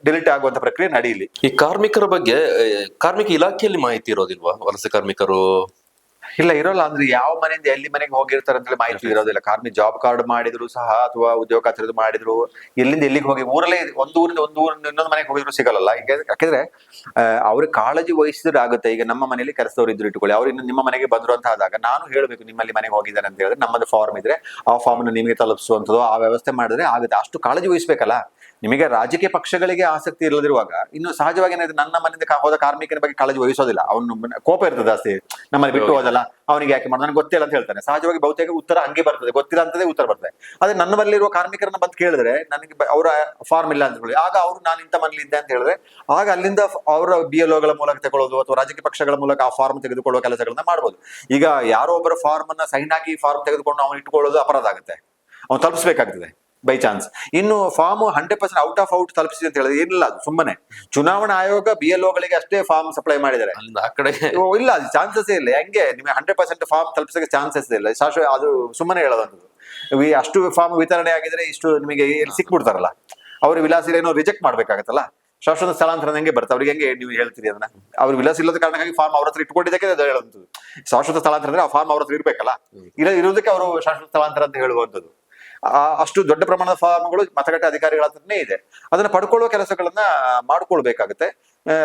ಡಿಲೀಟ್ ಆಗುವಂತ ಪ್ರಕ್ರಿಯೆ ನಡೆಯಲಿ. ಈ ಕಾರ್ಮಿಕರ ಬಗ್ಗೆ ಕಾರ್ಮಿಕ ಇಲಾಖೆಯಲ್ಲಿ ಮಾಹಿತಿ ಇರೋದಿಲ್ವಾ? ವಲಸೆ ಕಾರ್ಮಿಕರು ಇರೋಲ್ಲ. ಅಂದ್ರೆ ಯಾವ ಮನೆಯಿಂದ ಎಲ್ಲಿ ಮನೆಗೆ ಹೋಗಿರ್ತಾರೆ ಅಂತ ಮಾಹಿತಿ ಇರೋದಿಲ್ಲ. ಕಾರ್ಮಿಕ ಜಾಬ್ ಕಾರ್ಡ್ ಮಾಡಿದ್ರು ಸಹ ಅಥವಾ ಉದ್ಯೋಗ ಖಾತ್ರಿ ಮಾಡಿದ್ರು ಎಲ್ಲಿಂದ ಎಲ್ಲಿಗೆ ಹೋಗಿ, ಊರಲ್ಲೇ ಒಂದು ಊರಿಂದ ಇನ್ನೊಂದು ಮನೆಗೆ ಹೋಗಿದ್ರು ಸಿಗಲ್ಲ. ಈಗ ಯಾಕಂದ್ರೆ ಅವ್ರಿಗೆ ಕಾಳಜಿ ವಹಿಸಿದ್ರೆ ಆಗುತ್ತೆ. ಈಗ ನಮ್ಮ ಮನೆಯಲ್ಲಿ ಕೆಲಸದವ್ರು ಇದ್ರು ಇಟ್ಕೊಳ್ಳಿ, ಅವ್ರು ಇನ್ನು ನಿಮ್ಮ ಮನೆಗೆ ಬಂದ್ರು ಅಂತ ಆದಾಗ ನಾನು ಹೇಳ್ಬೇಕು ನಿಮ್ಮಲ್ಲಿ ಮನೆಗೆ ಹೋಗಿದ್ದಾರೆ ಅಂತ ಹೇಳಿದ್ರೆ ನಮ್ಮದು ಫಾರ್ಮ್ ಇದ್ರೆ ಆ ಫಾರ್ಮ್ ನಿಮಗೆ ತಲುಪಿಸುವಂಥದ್ದು ಆ ವ್ಯವಸ್ಥೆ ಮಾಡಿದ್ರೆ ಆಗುತ್ತೆ. ಅಷ್ಟು ಕಾಳಜಿ ವಹಿಸ್ಬೇಕಲ್ಲ. ನಿಮಗೆ ರಾಜಕೀಯ ಪಕ್ಷಗಳಿಗೆ ಆಸಕ್ತಿ ಇಲ್ಲದಿರುವಾಗ ಇನ್ನು ಸಹಜವಾಗಿ ನನ್ನ ಮನೆಯಿಂದ ಹೋದ ಕಾರ್ಮಿಕನ ಬಗ್ಗೆ ಕಾಳಜಿ ವಹಿಸೋದಿಲ್ಲ. ಅವನು ಕೋಪ ಇರ್ತದೆ ಜಾಸ್ತಿ, ನಮ್ಮಲ್ಲಿ ಬಿಟ್ಟು ಹೋದಲ್ಲ ಅವನಿಗೆ ಯಾಕೆ ಮಾಡೋದು ನನಗೆ ಗೊತ್ತಿಲ್ಲ ಅಂತ ಹೇಳ್ತಾನೆ. ಸಹಜವಾಗಿ ಬಹುತೇಕ ಉತ್ತರ ಹಂಗೆ ಬರ್ತದೆ, ಗೊತ್ತಿಲ್ಲ ಅಂತದೇ ಉತ್ತರ ಬರ್ತದೆ. ಅದೇ ನನ್ನ ಮನೆಯಲ್ಲಿರುವ ಕಾರ್ಮಿಕರನ್ನ ಬಂದು ಕೇಳಿದ್ರೆ ನನಗೆ ಅವರ ಫಾರ್ಮ್ ಇಲ್ಲ ಅಂತ ಹೇಳಿ, ಆಗ ಅವರು ನಾನು ಇಂಥ ಮನೇಲಿ ಇದ್ದೆ ಅಂತ ಹೇಳಿದ್ರೆ ಆಗ ಅಲ್ಲಿಂದ ಅವರ BLOಗಳ ಮೂಲಕ ತಗೊಳ್ಳೋದು ಅಥವಾ ರಾಜಕೀಯ ಪಕ್ಷಗಳ ಮೂಲಕ ಆ ಫಾರ್ಮ್ ತೆಗೆದುಕೊಳ್ಳುವ ಕೆಲಸಗಳನ್ನ ಮಾಡ್ಬೋದು. ಈಗ ಯಾರೋ ಒಬ್ಬರ ಫಾರ್ಮ್ ಅನ್ನ ಸೈನ್ ಹಾಕಿ ಫಾರ್ಮ್ ತೆಗೆದುಕೊಂಡು ಅವನು ಇಟ್ಕೊಳ್ಳೋದು ಅಪರಾಧ ಆಗುತ್ತೆ, ಅವ್ನು ತಲುಪಿಸ್ಬೇಕಾಗ್ತದೆ ಬೈ ಚಾನ್ಸ್. ಇನ್ನು ಫಾರ್ಮ್ 100% ಔಟ್ ತಲುಪಿಸಿದೆ ಅಂತ ಹೇಳಿದ್ರೆ ಏನಿಲ್ಲ, ಅದು ಸುಮ್ಮನೆ ಚುನಾವಣಾ ಆಯೋಗ BLOಗಳಿಗೆ ಅಷ್ಟೇ ಫಾರ್ಮ್ ಸಪ್ಲೈ ಮಾಡಿದ್ದಾರೆ. ಆ ಕಡೆ ಇಲ್ಲ, ಅದು ಚಾನ್ಸಸ್ ಇಲ್ಲ. ಹೆಂಗೆ ನಿಮಗೆ 100% ಫಾರ್ಮ್ ತಲುಪಿಸಕ್ಕೆ ಚಾನ್ಸಸ್ ಇಲ್ಲ. ಅದು ಸುಮ್ಮನೆ ಹೇಳೋದಂಥದ್ದು. ಅಷ್ಟು ಫಾರ್ಮ್ ವಿತರಣೆ ಆಗಿದ್ರೆ ಇಷ್ಟು ನಿಮಗೆ ಸಿಕ್ಬಿಡ್ತಾರಲ್ಲ, ಅವ್ರ ವಿಳಾಸ ಏನೋ ರಿಜೆಕ್ಟ್ ಮಾಡ್ಬೇಕಾಗತ್ತಲ್ಲ. ಶಾಶ್ವತ ಸ್ಥಳಾಂತರ ಹೆಂಗೆ ಬರುತ್ತೆ ಅವ್ರಿಗೆ, ಹೆಂಗೆ ನೀವು ಹೇಳ್ತೀರಿ ಅದನ್ನ? ಅವ್ರ ವಿಳಾಸ ಇಲ್ಲದ ಕಾರಣಕ್ಕಾಗಿ ಫಾರ್ಮ್ ಅವ್ರ ಹತ್ರ ಇಟ್ಕೊಂಡಿದ್ದಕ್ಕೆ ಅದು ಹೇಳುವಂಥದ್ದು. ಶಾಶ್ವತ ಸ್ಥಳಾಂತರ ಅಂದ್ರೆ ಆ ಫಾರ್ಮ್ ಅವ್ರ ಹತ್ರ ಇರ್ಬೇಕಲ್ಲ, ಇರೋದಕ್ಕೆ ಅವರು ಶಾಶ್ವತ ಸ್ಥಳಾಂತರ ಅಂತ ಹೇಳುವಂಥದ್ದು. ಅಷ್ಟು ದೊಡ್ಡ ಪ್ರಮಾಣದ ಫಾರ್ಮ್ಗಳು ಮತಗಟ್ಟೆ ಅಧಿಕಾರಿಗಳ ಹತ್ರನೇ ಇದೆ. ಅದನ್ನ ಪಡ್ಕೊಳ್ಳುವ ಕೆಲಸಗಳನ್ನ ಮಾಡ್ಕೊಳ್ಬೇಕಾಗುತ್ತೆ.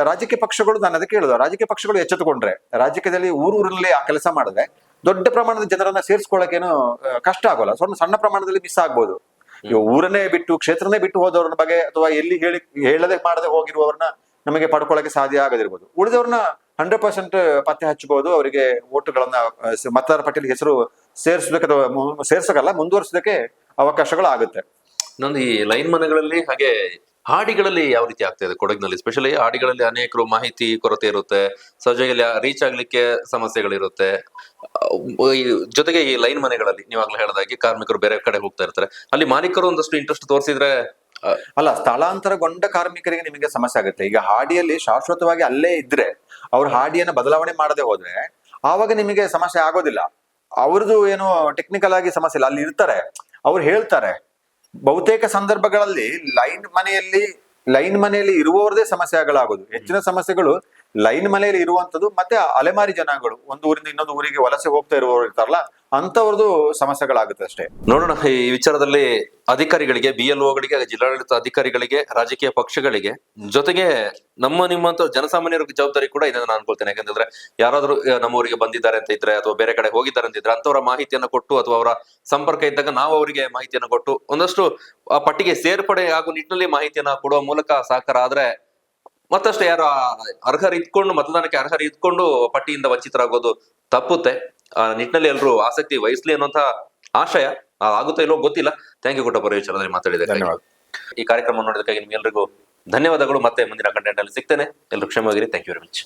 ರಾಜಕೀಯ ಪಕ್ಷಗಳು, ನಾನು ಅದಕ್ಕೆ ಹೇಳುದು, ರಾಜಕೀಯ ಪಕ್ಷಗಳು ಎಚ್ಚೆತ್ತುಕೊಂಡ್ರೆ ರಾಜಕೀಯದಲ್ಲಿ ಊರೂರಲ್ಲಿ ಆ ಕೆಲಸ ಮಾಡಿದ್ರೆ ದೊಡ್ಡ ಪ್ರಮಾಣದ ಜನರನ್ನ ಸೇರಿಸ್ಕೊಳ್ಳೋಕೇನು ಕಷ್ಟ ಆಗೋಲ್ಲ. ಸಣ್ಣ ಪ್ರಮಾಣದಲ್ಲಿ ಮಿಸ್ ಆಗ್ಬೋದು. ಊರನ್ನೇ ಬಿಟ್ಟು ಕ್ಷೇತ್ರನೇ ಬಿಟ್ಟು ಹೋದವ್ರ ಬಗ್ಗೆ ಅಥವಾ ಎಲ್ಲಿ ಹೇಳದೆ ಮಾಡದೆ ಹೋಗಿರುವವ್ರನ್ನ ನಮಗೆ ಪಡ್ಕೊಳ್ಳೋಕೆ ಸಾಧ್ಯ ಆಗದಿರ್ಬೋದು. ಉಳಿದವ್ರನ್ನ 100% ಪತ್ತೆ ಹಚ್ಚಬಹುದು. ಅವರಿಗೆ ಓಟುಗಳನ್ನ ಮತದಾರ ಪಟ್ಟಿಯಲ್ಲಿ ಹೆಸರು ಸೇರಿಸೋದಕ್ಕೆ ಅಥವಾ ಸೇರ್ಸೋಕಲ್ಲ ಮುಂದುವರಿಸೋದಕ್ಕೆ ಅವಕಾಶಗಳು ಆಗುತ್ತೆ. ಇನ್ನೊಂದು ಈ ಲೈನ್ ಮನೆಗಳಲ್ಲಿ ಹಾಗೆ ಹಾಡಿಗಳಲ್ಲಿ ಯಾವ ರೀತಿ ಆಗ್ತಾ ಇದೆ ಕೊಡಗಿನಲ್ಲಿ? ಸ್ಪೆಷಲಿ ಹಾಡಿಗಳಲ್ಲಿ ಅನೇಕರು ಮಾಹಿತಿ ಕೊರತೆ ಇರುತ್ತೆ, ಸಹಜವಾಗಿ ರೀಚ್ ಆಗ್ಲಿಕ್ಕೆ ಸಮಸ್ಯೆಗಳಿರುತ್ತೆ. ಜೊತೆಗೆ ಈ ಲೈನ್ ಮನೆಗಳಲ್ಲಿ ನೀವಾಗ್ಲೂ ಹೇಳಿದಾಗೆ ಕಾರ್ಮಿಕರು ಬೇರೆ ಕಡೆ ಹೋಗ್ತಾ ಇರ್ತಾರೆ, ಅಲ್ಲಿ ಮಾಲೀಕರು ಒಂದಷ್ಟು ಇಂಟ್ರೆಸ್ಟ್ ತೋರಿಸಿದ್ರೆ ಅಲ್ಲ, ಸ್ಥಳಾಂತರಗೊಂಡ ಕಾರ್ಮಿಕರಿಗೆ ನಿಮಗೆ ಸಮಸ್ಯೆ ಆಗುತ್ತೆ. ಈಗ ಹಾಡಿಯಲ್ಲಿ ಶಾಶ್ವತವಾಗಿ ಅಲ್ಲೇ ಇದ್ರೆ ಅವ್ರ ಹಾಡಿಯನ್ನ ಬದಲಾವಣೆ ಮಾಡದೆ ಹೋದ್ರೆ ಆವಾಗ ನಿಮಗೆ ಸಮಸ್ಯೆ ಆಗೋದಿಲ್ಲ. ಅವ್ರದ್ದು ಏನು ಟೆಕ್ನಿಕಲ್ ಆಗಿ ಸಮಸ್ಯೆ ಇಲ್ಲ, ಅಲ್ಲಿ ಇರ್ತಾರೆ, ಅವ್ರು ಹೇಳ್ತಾರೆ. ಬಹುತೇಕ ಸಂದರ್ಭಗಳಲ್ಲಿ ಲೈನ್ ಮನೆಯಲ್ಲಿ ಇರುವವರದೇ ಸಮಸ್ಯೆಗಳಾಗೋದು. ಹೆಚ್ಚಿನ ಸಮಸ್ಯೆಗಳು ಲೈನ್ ಮನೆಯಲ್ಲಿ ಇರುವಂತದ್ದು ಮತ್ತೆ ಅಲೆಮಾರಿ ಜನಾಂಗಗಳು ಒಂದು ಊರಿಂದ ಇನ್ನೊಂದು ಊರಿಗೆ ವಲಸೆ ಹೋಗ್ತಾ ಇರುವವರು ಇರ್ತಾರಲ್ಲ ಅಂತವ್ರದ್ದು ಸಮಸ್ಯೆಗಳಾಗುತ್ತೆ ಅಷ್ಟೇ. ನೋಡೋಣ ಈ ವಿಚಾರದಲ್ಲಿ ಅಧಿಕಾರಿಗಳಿಗೆ, BLOಗಳಿಗೆ, ಜಿಲ್ಲಾಡಳಿತ ಅಧಿಕಾರಿಗಳಿಗೆ, ರಾಜಕೀಯ ಪಕ್ಷಗಳಿಗೆ, ಜೊತೆಗೆ ನಿಮ್ಮಂತ ಜನಸಾಮಾನ್ಯರ ಜವಾಬ್ದಾರಿ ಕೂಡ ಇದೆ ನಾನು ಅನ್ಕೊಳ್ತೇನೆ. ಯಾಕಂತಂದ್ರೆ ಯಾರಾದ್ರೂ ನಮ್ಮೂರಿಗೆ ಬಂದಿದ್ದಾರೆ ಅಂತ ಇದ್ರೆ ಅಥವಾ ಬೇರೆ ಕಡೆ ಹೋಗಿದ್ದಾರೆ ಅಂತ ಇದ್ರೆ ಅಂತವರ ಮಾಹಿತಿಯನ್ನ ಕೊಟ್ಟು ಅಥವಾ ಅವರ ಸಂಪರ್ಕ ಇದ್ದಾಗ ನಾವು ಅವರಿಗೆ ಮಾಹಿತಿಯನ್ನ ಕೊಟ್ಟು ಒಂದಷ್ಟು ಆ ಪಟ್ಟಿಗೆ ಸೇರ್ಪಡೆ ಆಗೋ ನಿಟ್ಟಿನಲ್ಲಿ ಮಾಹಿತಿಯನ್ನ ಕೊಡುವ ಮೂಲಕ ಸಹಕಾರ ಆದ್ರೆ ಮತ್ತಷ್ಟು ಯಾರು ಅರ್ಹರಿದ್ಕೊಂಡು ಮತದಾನಕ್ಕೆ ಅರ್ಹರಿದ್ಕೊಂಡು ಪಟ್ಟಿಯಿಂದ ವಂಚಿತರಾಗೋದು ತಪ್ಪುತ್ತೆ. ಆ ನಿಟ್ಟಿನಲ್ಲಿ ಎಲ್ಲರೂ ಆಸಕ್ತಿ ವಹಿಸ್ಲಿ ಅನ್ನುವಂತ ಆಶಯ. ಆಗುತ್ತಾ ಇಲ್ಲೋ ಗೊತ್ತಿಲ್ಲ. ಥ್ಯಾಂಕ್ ಯು ಕುಟ್ಟಪ್ಪ ವಿಚಾರದಲ್ಲಿ ಮಾತಾಡಿದೆ. ಧನ್ಯವಾದ. ಈ ಕಾರ್ಯಕ್ರಮ ನೋಡೋದಕ್ಕಾಗಿ ನಿಮ್ಗೆಲ್ರಿಗೂ ಧನ್ಯವಾದಗಳು. ಮತ್ತೆ ಮುಂದಿನ ಕಂಟೆಂಟ್ ಅಲ್ಲಿ ಸಿಗ್ತೇನೆ. ಎಲ್ಲರೂ ಕ್ಷಮವಾಗಿರಿ. Thank you very much.